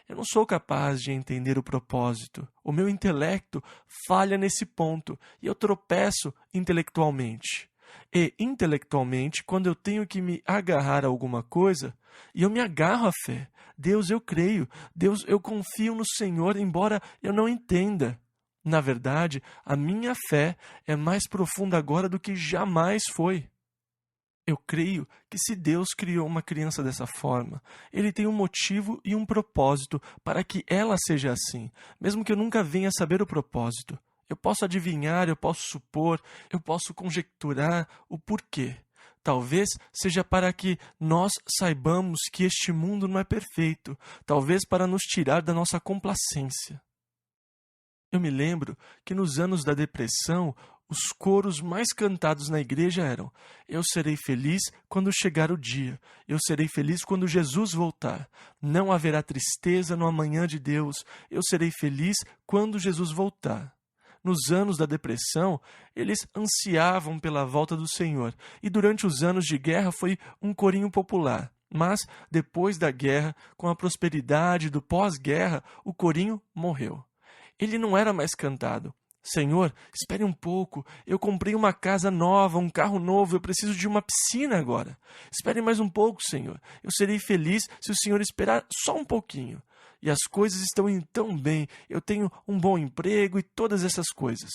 Eu não sou capaz de entender o propósito. O meu intelecto falha nesse ponto e eu tropeço intelectualmente. E, intelectualmente, quando eu tenho que me agarrar a alguma coisa, e eu me agarro à fé. Deus, eu creio. Deus, eu confio no Senhor, embora eu não entenda. Na verdade, a minha fé é mais profunda agora do que jamais foi. Eu creio que se Deus criou uma criança dessa forma, Ele tem um motivo e um propósito para que ela seja assim, mesmo que eu nunca venha saber o propósito. Eu posso adivinhar, eu posso supor, eu posso conjecturar o porquê. Talvez seja para que nós saibamos que este mundo não é perfeito, talvez para nos tirar da nossa complacência. Eu me lembro que nos anos da depressão, os coros mais cantados na igreja eram: eu serei feliz quando chegar o dia, eu serei feliz quando Jesus voltar, não haverá tristeza no amanhã de Deus, eu serei feliz quando Jesus voltar. Nos anos da depressão, eles ansiavam pela volta do Senhor, e durante os anos de guerra foi um corinho popular. Mas, depois da guerra, com a prosperidade do pós-guerra, o corinho morreu. Ele não era mais cantado. Senhor, espere um pouco, eu comprei uma casa nova, um carro novo, eu preciso de uma piscina agora. Espere mais um pouco, Senhor. Eu serei feliz se o Senhor esperar só um pouquinho. E as coisas estão indo tão bem, eu tenho um bom emprego e todas essas coisas.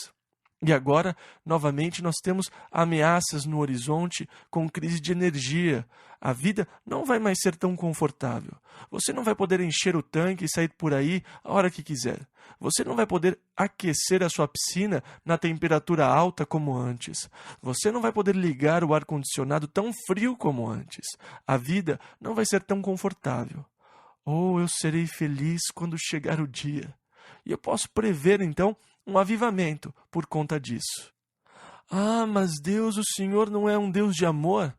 E agora, novamente, nós temos ameaças no horizonte com crise de energia. A vida não vai mais ser tão confortável. Você não vai poder encher o tanque e sair por aí a hora que quiser. Você não vai poder aquecer a sua piscina na temperatura alta como antes. Você não vai poder ligar o ar-condicionado tão frio como antes. A vida não vai ser tão confortável. Oh, eu serei feliz quando chegar o dia. E eu posso prever, então, um avivamento por conta disso. Ah, mas Deus, o Senhor não é um Deus de amor?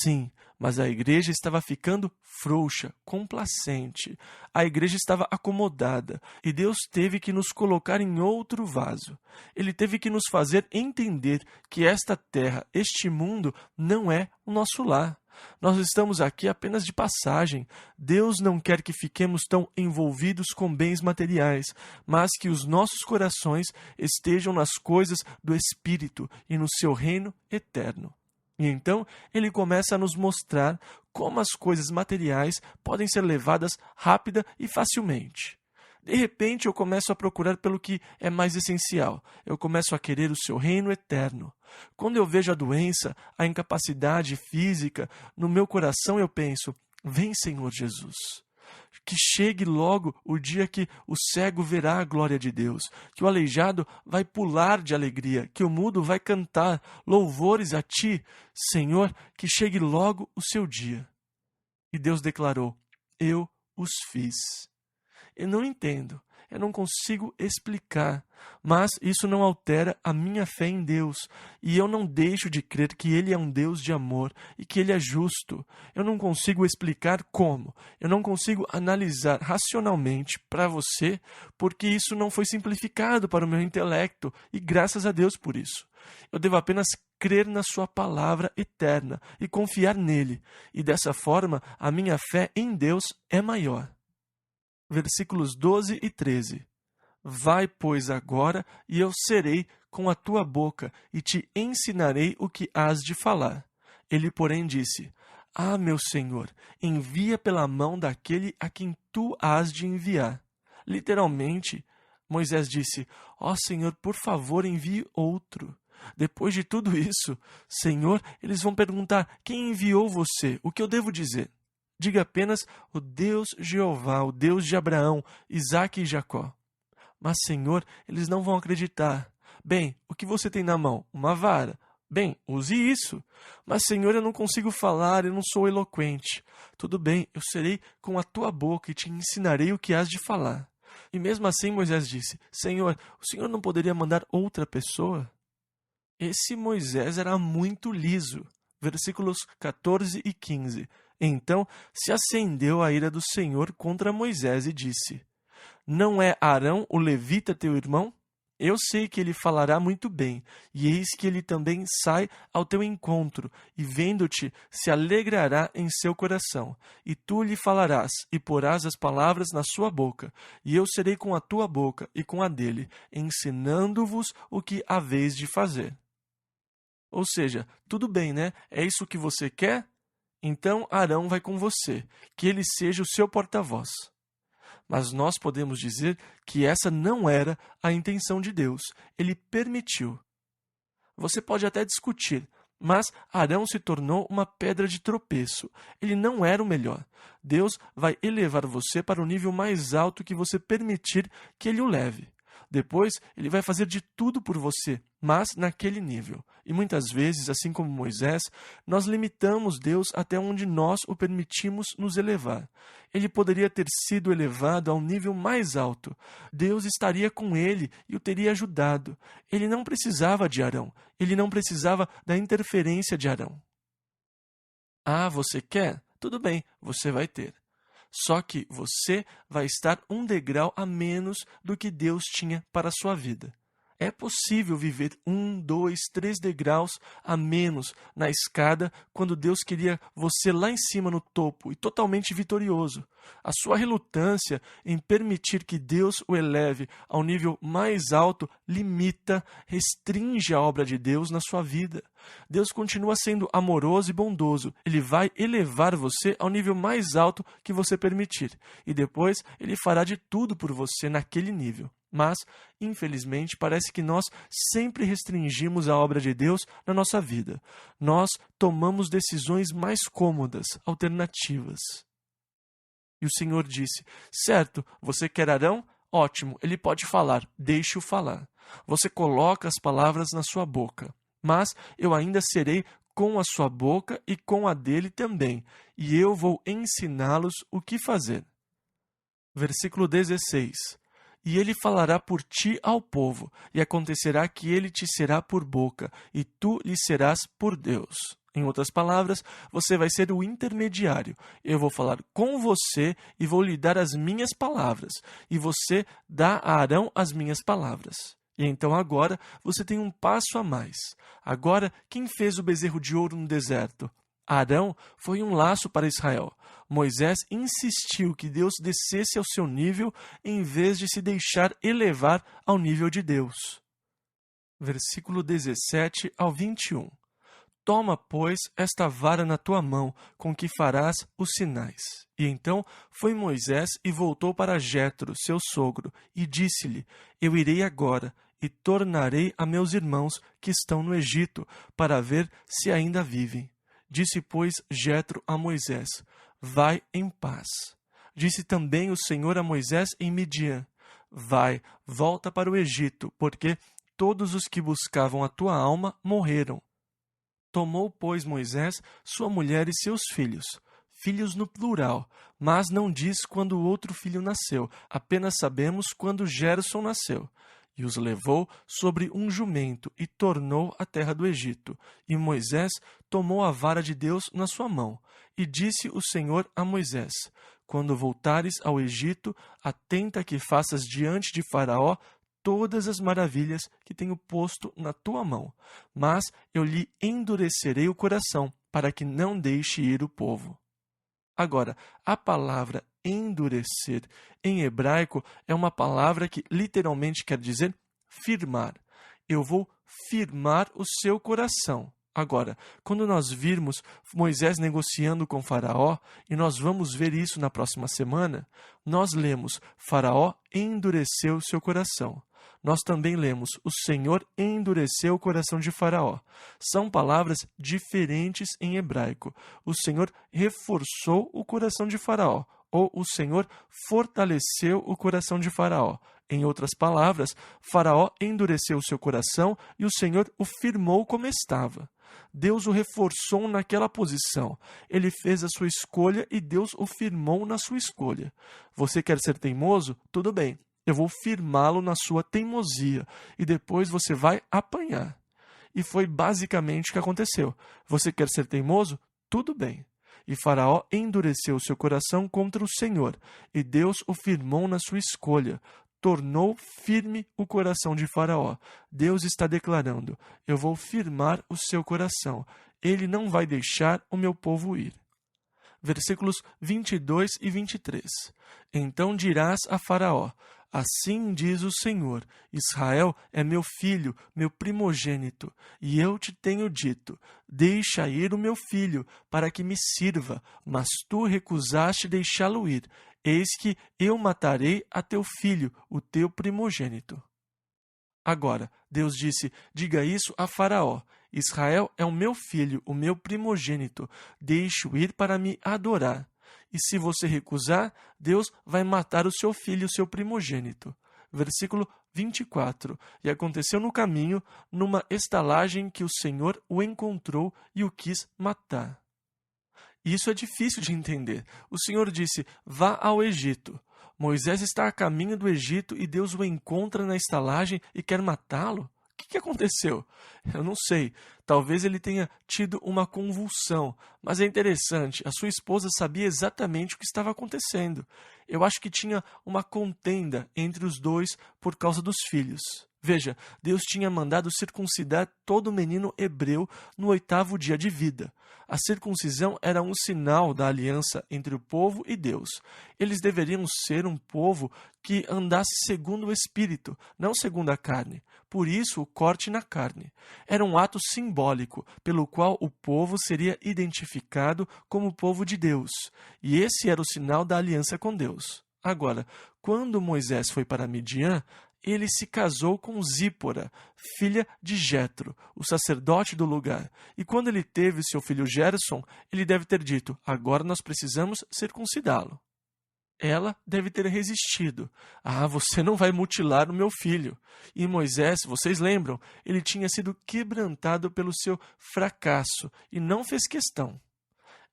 Sim, mas a igreja estava ficando frouxa, complacente. A igreja estava acomodada e Deus teve que nos colocar em outro vaso. Ele teve que nos fazer entender que esta terra, este mundo, não é o nosso lar. Nós estamos aqui apenas de passagem. Deus não quer que fiquemos tão envolvidos com bens materiais, mas que os nossos corações estejam nas coisas do Espírito e no seu reino eterno. E então ele começa a nos mostrar como as coisas materiais podem ser levadas rápida e facilmente. De repente eu começo a procurar pelo que é mais essencial. Eu começo a querer o seu reino eterno. Quando eu vejo a doença, a incapacidade física, no meu coração eu penso, vem Senhor Jesus. Que chegue logo o dia que o cego verá a glória de Deus, que o aleijado vai pular de alegria, que o mudo vai cantar louvores a Ti, Senhor, que chegue logo o seu dia. E Deus declarou, eu os fiz. Eu não entendo, eu não consigo explicar, mas isso não altera a minha fé em Deus, e eu não deixo de crer que Ele é um Deus de amor e que Ele é justo. Eu não consigo explicar como, eu não consigo analisar racionalmente para você, porque isso não foi simplificado para o meu intelecto, e graças a Deus por isso. Eu devo apenas crer na Sua palavra eterna e confiar nele, e dessa forma a minha fé em Deus é maior. Versículos 12 e 13. Vai, pois, agora, e eu serei com a tua boca, e te ensinarei o que hás de falar. Ele, porém, disse, Ah, meu Senhor, envia pela mão daquele a quem tu hás de enviar. Literalmente, Moisés disse, Ó Senhor, por favor, envie outro. Depois de tudo isso, Senhor, eles vão perguntar, quem enviou você? O que eu devo dizer? Diga apenas o Deus Jeová, o Deus de Abraão, Isaque e Jacó. Mas, Senhor, eles não vão acreditar. Bem, o que você tem na mão? Uma vara. Bem, use isso. Mas, Senhor, eu não consigo falar, eu não sou eloquente. Tudo bem, eu serei com a tua boca e te ensinarei o que hás de falar. E mesmo assim Moisés disse, Senhor, o Senhor não poderia mandar outra pessoa? Esse Moisés era muito liso. Versículos 14 e 15. Então se acendeu a ira do Senhor contra Moisés e disse, Não é Arão o levita teu irmão? Eu sei que ele falará muito bem, e eis que ele também sai ao teu encontro, e vendo-te se alegrará em seu coração. E tu lhe falarás, e porás as palavras na sua boca, e eu serei com a tua boca e com a dele, ensinando-vos o que haveis de fazer. Ou seja, tudo bem, né? É isso que você quer? Então Arão vai com você, que ele seja o seu porta-voz. Mas nós podemos dizer que essa não era a intenção de Deus. Ele permitiu. Você pode até discutir, mas Arão se tornou uma pedra de tropeço. Ele não era o melhor. Deus vai elevar você para o nível mais alto que você permitir que ele o leve. Depois, ele vai fazer de tudo por você, mas naquele nível. E muitas vezes, assim como Moisés, nós limitamos Deus até onde nós o permitimos nos elevar. Ele poderia ter sido elevado a um nível mais alto. Deus estaria com ele e o teria ajudado. Ele não precisava de Arão. Ele não precisava da interferência de Arão. Ah, você quer? Tudo bem, você vai ter. Só que você vai estar um degrau a menos do que Deus tinha para a sua vida. É possível viver 1, 2, 3 degraus a menos na escada quando Deus queria você lá em cima no topo e totalmente vitorioso. A sua relutância em permitir que Deus o eleve ao nível mais alto limita, restringe a obra de Deus na sua vida. Deus continua sendo amoroso e bondoso. Ele vai elevar você ao nível mais alto que você permitir. E depois, Ele fará de tudo por você naquele nível. Mas, infelizmente, parece que nós sempre restringimos a obra de Deus na nossa vida. Nós tomamos decisões mais cômodas, alternativas. E o Senhor disse: certo, você quer Arão? Ótimo, ele pode falar, deixe-o falar. Você coloca as palavras na sua boca, mas eu ainda serei com a sua boca e com a dele também, e eu vou ensiná-los o que fazer. Versículo 16. E ele falará por ti ao povo, e acontecerá que ele te será por boca, e tu lhe serás por Deus. Em outras palavras, você vai ser o intermediário. Eu vou falar com você e vou lhe dar as minhas palavras, e você dá a Arão as minhas palavras. E então agora você tem um passo a mais. Agora, quem fez o bezerro de ouro no deserto? Arão foi um laço para Israel. Moisés insistiu que Deus descesse ao seu nível em vez de se deixar elevar ao nível de Deus. Versículo 17 ao 21. Toma, pois, esta vara na tua mão, com que farás os sinais. E então foi Moisés e voltou para Jetro, seu sogro, e disse-lhe: Eu irei agora, e tornarei a meus irmãos que estão no Egito, para ver se ainda vivem. Disse, pois, Jetro a Moisés: Vai em paz. Disse também o Senhor a Moisés em Midian: Vai, volta para o Egito, porque todos os que buscavam a tua alma morreram. Tomou, pois, Moisés sua mulher e seus filhos, filhos no plural, mas não diz quando o outro filho nasceu, apenas sabemos quando Gerson nasceu. E os levou sobre um jumento e tornou à terra do Egito. E Moisés tomou a vara de Deus na sua mão. E disse o Senhor a Moisés: Quando voltares ao Egito, atenta que faças diante de Faraó todas as maravilhas que tenho posto na tua mão, mas eu lhe endurecerei o coração, para que não deixe ir o povo. Agora, a palavra endurecer em hebraico é uma palavra que literalmente quer dizer firmar. Eu vou firmar o seu coração. Agora, quando nós virmos Moisés negociando com Faraó, e nós vamos ver isso na próxima semana, nós lemos: Faraó endureceu seu coração. Nós também lemos: o Senhor endureceu o coração de Faraó. São palavras diferentes em hebraico. O Senhor reforçou o coração de Faraó, ou o Senhor fortaleceu o coração de Faraó. Em outras palavras, Faraó endureceu o seu coração e o Senhor o firmou como estava. Deus o reforçou naquela posição. Ele fez a sua escolha e Deus o firmou na sua escolha. Você quer ser teimoso? Tudo bem. Eu vou firmá-lo na sua teimosia e depois você vai apanhar. E foi basicamente o que aconteceu. Você quer ser teimoso? Tudo bem. E Faraó endureceu seu coração contra o Senhor, e Deus o firmou na sua escolha. Tornou firme o coração de Faraó. Deus está declarando: eu vou firmar o seu coração. Ele não vai deixar o meu povo ir. Versículos 22 e 23. Então dirás a Faraó: Assim diz o Senhor: Israel é meu filho, meu primogênito, e eu te tenho dito: deixa ir o meu filho, para que me sirva, mas tu recusaste deixá-lo ir. Eis que eu matarei a teu filho, o teu primogênito. Agora, Deus disse: diga isso a Faraó: Israel é o meu filho, o meu primogênito, deixe-o ir para me adorar. E se você recusar, Deus vai matar o seu filho, o seu primogênito. Versículo 24. E aconteceu no caminho, numa estalagem, que o Senhor o encontrou e o quis matar. Isso é difícil de entender. O Senhor disse: vá ao Egito. Moisés está a caminho do Egito e Deus o encontra na estalagem e quer matá-lo? O que aconteceu? Eu não sei. Talvez ele tenha tido uma convulsão. Mas é interessante, a sua esposa sabia exatamente o que estava acontecendo. Eu acho que tinha uma contenda entre os dois por causa dos filhos. Veja, Deus tinha mandado circuncidar todo menino hebreu no 8º dia de vida. A circuncisão era um sinal da aliança entre o povo e Deus. Eles deveriam ser um povo que andasse segundo o Espírito, não segundo a carne. Por isso, o corte na carne. Era um ato simbólico, pelo qual o povo seria identificado como povo de Deus. E esse era o sinal da aliança com Deus. Agora, quando Moisés foi para Midian, ele se casou com Zípora, filha de Jetro, o sacerdote do lugar. E quando ele teve seu filho Gerson, ele deve ter dito: agora nós precisamos circuncidá-lo. Ela deve ter resistido. Você não vai mutilar o meu filho. E Moisés, vocês lembram, ele tinha sido quebrantado pelo seu fracasso e não fez questão.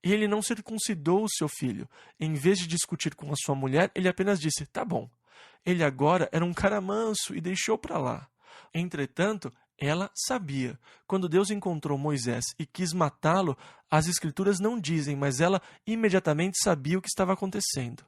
Ele não circuncidou o seu filho. Em vez de discutir com a sua mulher, ele apenas disse: tá bom. Ele agora era um cara manso e deixou para lá. Entretanto, ela sabia. Quando Deus encontrou Moisés e quis matá-lo, as Escrituras não dizem, mas ela imediatamente sabia o que estava acontecendo.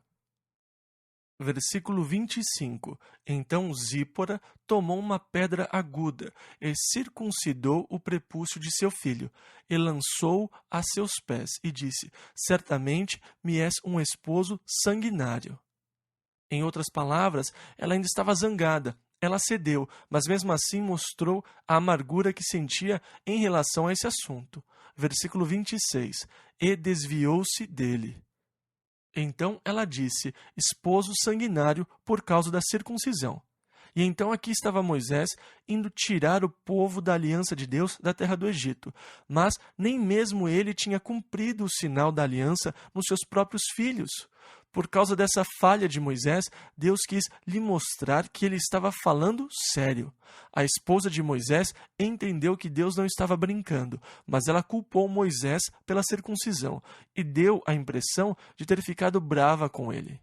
Versículo 25. Então Zípora tomou uma pedra aguda e circuncidou o prepúcio de seu filho, e lançou-o a seus pés, e disse: certamente me és um esposo sanguinário. Em outras palavras, ela ainda estava zangada. Ela cedeu, mas mesmo assim mostrou a amargura que sentia em relação a esse assunto. Versículo 26. E desviou-se dele. Então ela disse: esposo sanguinário por causa da circuncisão. E então aqui estava Moisés indo tirar o povo da aliança de Deus da terra do Egito. Mas nem mesmo ele tinha cumprido o sinal da aliança nos seus próprios filhos. Por causa dessa falha de Moisés, Deus quis lhe mostrar que ele estava falando sério. A esposa de Moisés entendeu que Deus não estava brincando, mas ela culpou Moisés pela circuncisão e deu a impressão de ter ficado brava com ele.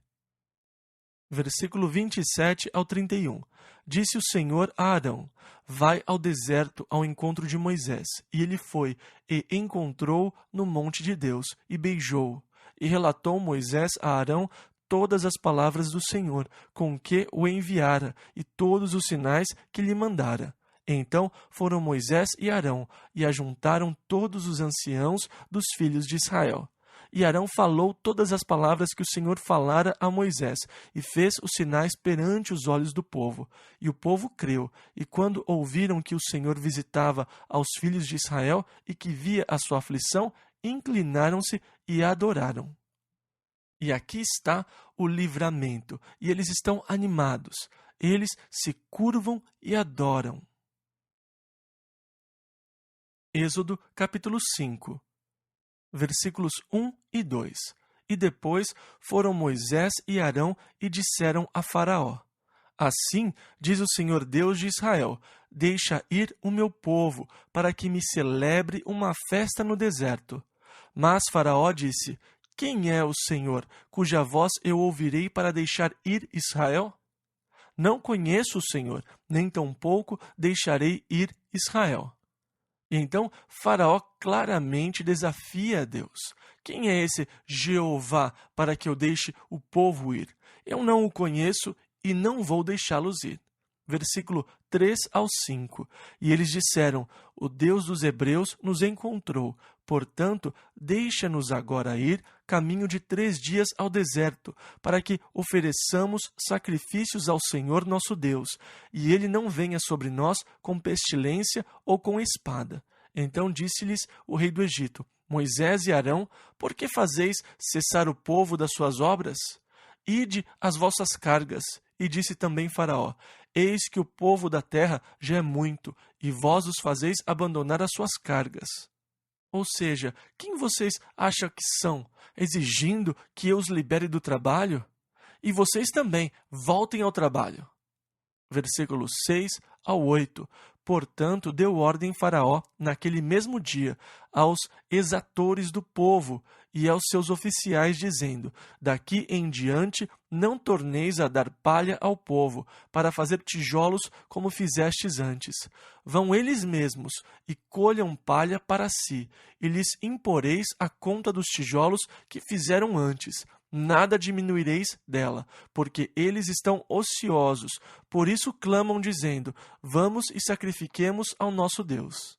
Versículo 27 ao 31. Disse o Senhor a Arão: vai ao deserto ao encontro de Moisés. E ele foi, e encontrou no monte de Deus, e beijou-o. E relatou Moisés a Arão todas as palavras do Senhor, com que o enviara, e todos os sinais que lhe mandara. Então foram Moisés e Arão, e ajuntaram todos os anciãos dos filhos de Israel. E Arão falou todas as palavras que o Senhor falara a Moisés, e fez os sinais perante os olhos do povo. E o povo creu, e quando ouviram que o Senhor visitava aos filhos de Israel, e que via a sua aflição, inclinaram-se e adoraram. E aqui está o livramento, e eles estão animados. Eles se curvam e adoram. Êxodo capítulo 5. Versículos 1 e 2. E depois foram Moisés e Arão e disseram a Faraó: assim diz o Senhor Deus de Israel: deixa ir o meu povo, para que me celebre uma festa no deserto. Mas Faraó disse: quem é o Senhor, cuja voz eu ouvirei para deixar ir Israel? Não conheço o Senhor, nem tampouco deixarei ir Israel. E então Faraó claramente desafia a Deus. Quem é esse Jeová para que eu deixe o povo ir? Eu não o conheço e não vou deixá-los ir. Versículo 3 ao 5. E eles disseram: o Deus dos Hebreus nos encontrou. Portanto, deixa-nos agora ir caminho de 3 dias ao deserto, para que ofereçamos sacrifícios ao Senhor nosso Deus, e ele não venha sobre nós com pestilência ou com espada. Então disse-lhes o rei do Egito: Moisés e Arão, por que fazeis cessar o povo das suas obras? Ide as vossas cargas. E disse também Faraó: eis que o povo da terra já é muito, e vós os fazeis abandonar as suas cargas. Ou seja, quem vocês acham que são, exigindo que eu os libere do trabalho? E vocês também, voltem ao trabalho. Versículos 6 ao 8. Portanto, deu ordem Faraó, naquele mesmo dia, aos exatores do povo e aos seus oficiais, dizendo: daqui em diante não torneis a dar palha ao povo, para fazer tijolos como fizestes antes. Vão eles mesmos e colham palha para si, e lhes imporeis a conta dos tijolos que fizeram antes. Nada diminuireis dela, porque eles estão ociosos. Por isso clamam, dizendo: vamos e sacrifiquemos ao nosso Deus.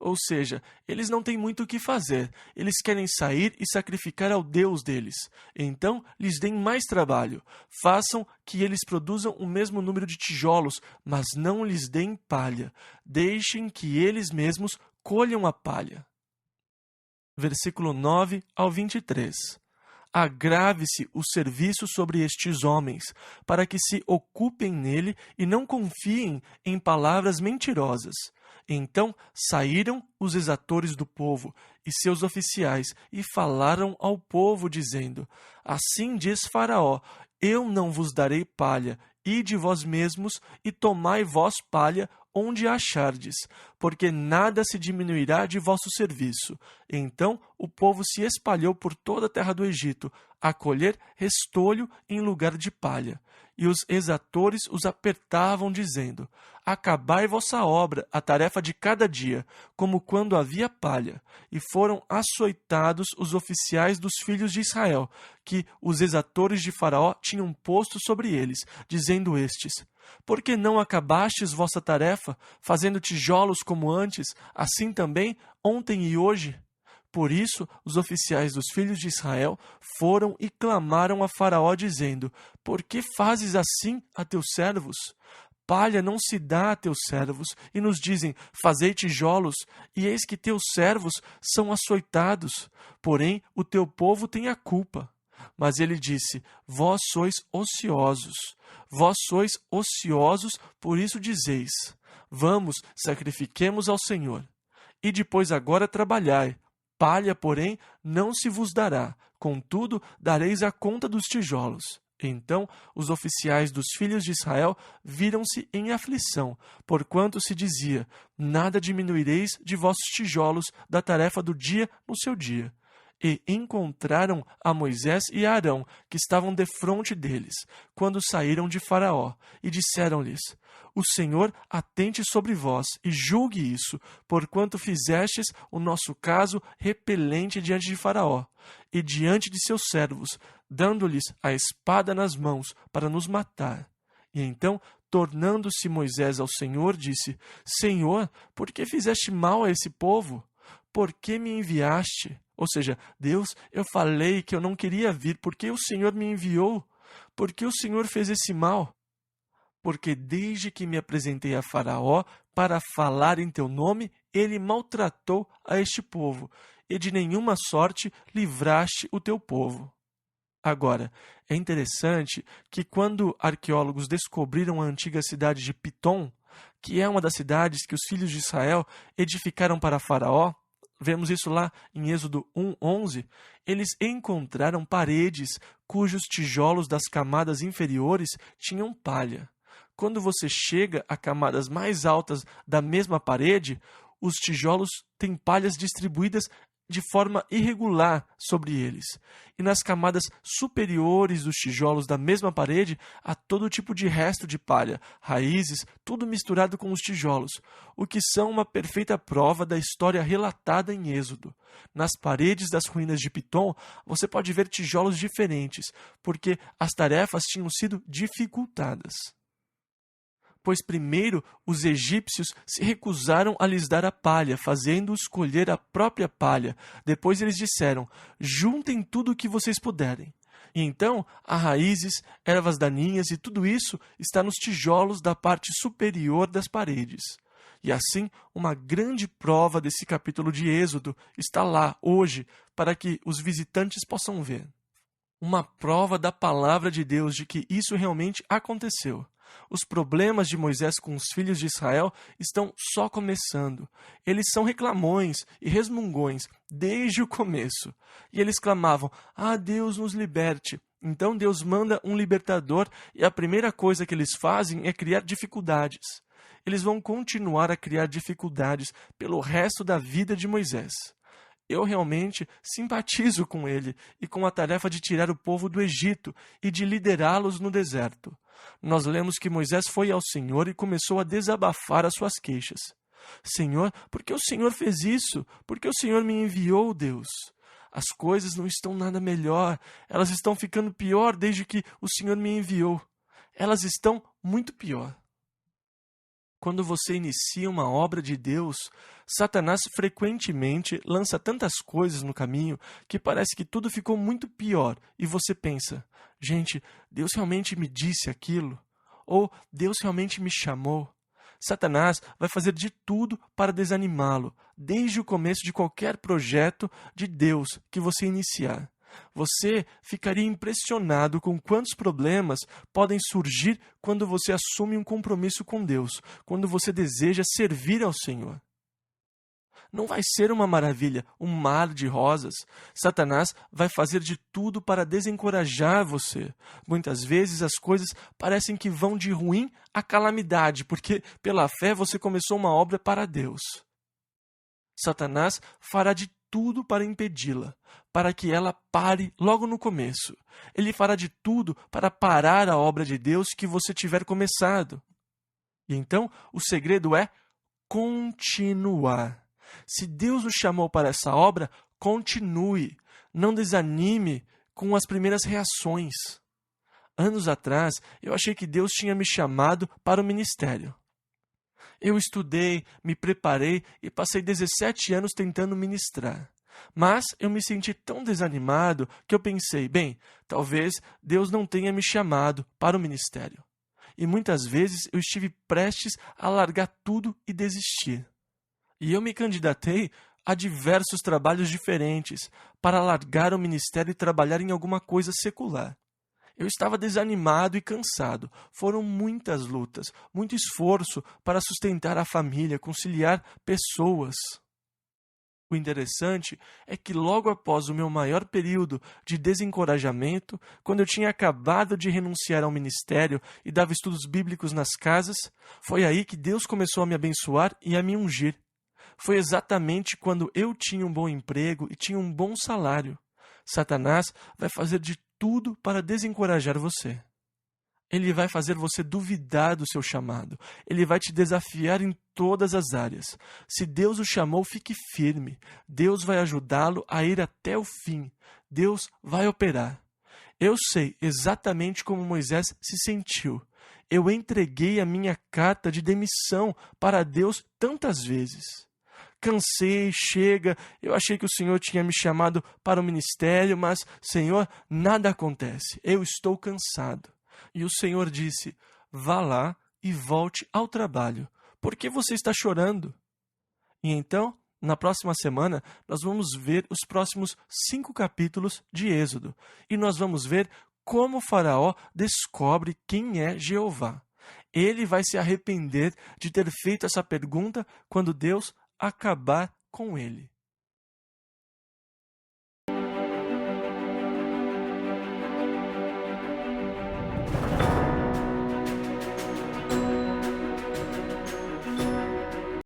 Ou seja, eles não têm muito o que fazer. Eles querem sair e sacrificar ao Deus deles. Então, lhes deem mais trabalho. Façam que eles produzam o mesmo número de tijolos, mas não lhes deem palha. Deixem que eles mesmos colham a palha. Versículo 9 ao 23. Agrave-se o serviço sobre estes homens, para que se ocupem nele e não confiem em palavras mentirosas. Então saíram os exatores do povo e seus oficiais e falaram ao povo, dizendo: Assim diz Faraó: Eu não vos darei palha, ide vós mesmos e tomai vós palha onde achardes, porque nada se diminuirá de vosso serviço. Então o povo se espalhou por toda a terra do Egito, a colher restolho em lugar de palha. E os exatores os apertavam, dizendo: Acabai vossa obra, a tarefa de cada dia, como quando havia palha. E foram açoitados os oficiais dos filhos de Israel, que os exatores de Faraó tinham posto sobre eles, dizendo estes: Por que não acabastes vossa tarefa, fazendo tijolos como antes, assim também ontem e hoje? Por isso, os oficiais dos filhos de Israel foram e clamaram a Faraó, dizendo: Por que fazes assim a teus servos? Palha não se dá a teus servos, e nos dizem: Fazei tijolos, e eis que teus servos são açoitados. Porém, o teu povo tem a culpa. Mas ele disse: Vós sois ociosos. Vós sois ociosos, por isso dizeis: Vamos, sacrifiquemos ao Senhor. E depois agora trabalhai. Palha, porém, não se vos dará, contudo, dareis a conta dos tijolos. Então os oficiais dos filhos de Israel viram-se em aflição, porquanto se dizia: Nada diminuireis de vossos tijolos da tarefa do dia no seu dia. E encontraram a Moisés e a Arão, que estavam defronte deles, quando saíram de Faraó, e disseram-lhes: O Senhor atente sobre vós e julgue isso, porquanto fizestes o nosso caso repelente diante de Faraó e diante de seus servos, dando-lhes a espada nas mãos para nos matar. E então, tornando-se Moisés ao Senhor, disse: Senhor, por que fizeste mal a esse povo? Por que me enviaste? Ou seja, Deus, eu falei que eu não queria vir, porque o Senhor me enviou? Porque o Senhor fez esse mal? Porque desde que me apresentei a Faraó para falar em teu nome, ele maltratou a este povo, e de nenhuma sorte livraste o teu povo. Agora, é interessante que quando arqueólogos descobriram a antiga cidade de Pitom, que é uma das cidades que os filhos de Israel edificaram para Faraó, vemos isso lá em Êxodo 1:11, eles encontraram paredes cujos tijolos das camadas inferiores tinham palha. Quando você chega a camadas mais altas da mesma parede, os tijolos têm palhas distribuídas de forma irregular sobre eles. E nas camadas superiores dos tijolos da mesma parede, há todo tipo de resto de palha, raízes, tudo misturado com os tijolos, o que são uma perfeita prova da história relatada em Êxodo. Nas paredes das ruínas de Pitom, você pode ver tijolos diferentes, porque as tarefas tinham sido dificultadas. Pois primeiro os egípcios se recusaram a lhes dar a palha, fazendo-os colher a própria palha. Depois eles disseram: Juntem tudo o que vocês puderem. E então, há raízes, ervas daninhas e tudo isso está nos tijolos da parte superior das paredes. E assim, uma grande prova desse capítulo de Êxodo está lá, hoje, para que os visitantes possam ver. Uma prova da palavra de Deus de que isso realmente aconteceu. Os problemas de Moisés com os filhos de Israel estão só começando. Eles são reclamões e resmungões desde o começo. E eles clamavam: Deus nos liberte. Então Deus manda um libertador e a primeira coisa que eles fazem é criar dificuldades. Eles vão continuar a criar dificuldades pelo resto da vida de Moisés. Eu realmente simpatizo com ele e com a tarefa de tirar o povo do Egito e de liderá-los no deserto. Nós lemos que Moisés foi ao Senhor e começou a desabafar as suas queixas. Senhor, por que o Senhor fez isso? Por que o Senhor me enviou, Deus? As coisas não estão nada melhor. Elas estão ficando pior desde que o Senhor me enviou. Elas estão muito pior. Quando você inicia uma obra de Deus, Satanás frequentemente lança tantas coisas no caminho que parece que tudo ficou muito pior e você pensa: gente, Deus realmente me disse aquilo? Ou Deus realmente me chamou? Satanás vai fazer de tudo para desanimá-lo, desde o começo de qualquer projeto de Deus que você iniciar. Você ficaria impressionado com quantos problemas podem surgir quando você assume um compromisso com Deus, quando você deseja servir ao Senhor. Não vai ser uma maravilha, um mar de rosas. Satanás vai fazer de tudo para desencorajar você. Muitas vezes as coisas parecem que vão de ruim a calamidade, porque pela fé você começou uma obra para Deus. Satanás fará de tudo para impedi-la, para que ela pare logo no começo. Ele fará de tudo para parar a obra de Deus que você tiver começado. E então, o segredo é continuar. Se Deus o chamou para essa obra, continue. Não desanime com as primeiras reações. Anos atrás, eu achei que Deus tinha me chamado para o ministério. Eu estudei, me preparei e passei 17 anos tentando ministrar. Mas eu me senti tão desanimado que eu pensei, bem, talvez Deus não tenha me chamado para o ministério. E muitas vezes eu estive prestes a largar tudo e desistir. E eu me candidatei a diversos trabalhos diferentes para largar o ministério e trabalhar em alguma coisa secular. Eu estava desanimado e cansado. Foram muitas lutas, muito esforço para sustentar a família, conciliar pessoas. O interessante é que logo após o meu maior período de desencorajamento, quando eu tinha acabado de renunciar ao ministério e dava estudos bíblicos nas casas, foi aí que Deus começou a me abençoar e a me ungir. Foi exatamente quando eu tinha um bom emprego e tinha um bom salário. Satanás vai fazer de tudo para desencorajar você. Ele vai fazer você duvidar do seu chamado. Ele vai te desafiar em todas as áreas. Se Deus o chamou, fique firme. Deus vai ajudá-lo a ir até o fim. Deus vai operar. Eu sei exatamente como Moisés se sentiu. Eu entreguei a minha carta de demissão para Deus tantas vezes. Cansei, chega, eu achei que o Senhor tinha me chamado para o ministério, mas, Senhor, nada acontece, eu estou cansado. E o Senhor disse, vá lá e volte ao trabalho, por que você está chorando? E então, na próxima semana, nós vamos ver os próximos 5 capítulos de Êxodo, e nós vamos ver como Faraó descobre quem é Jeová. Ele vai se arrepender de ter feito essa pergunta quando Deus acabar com ele.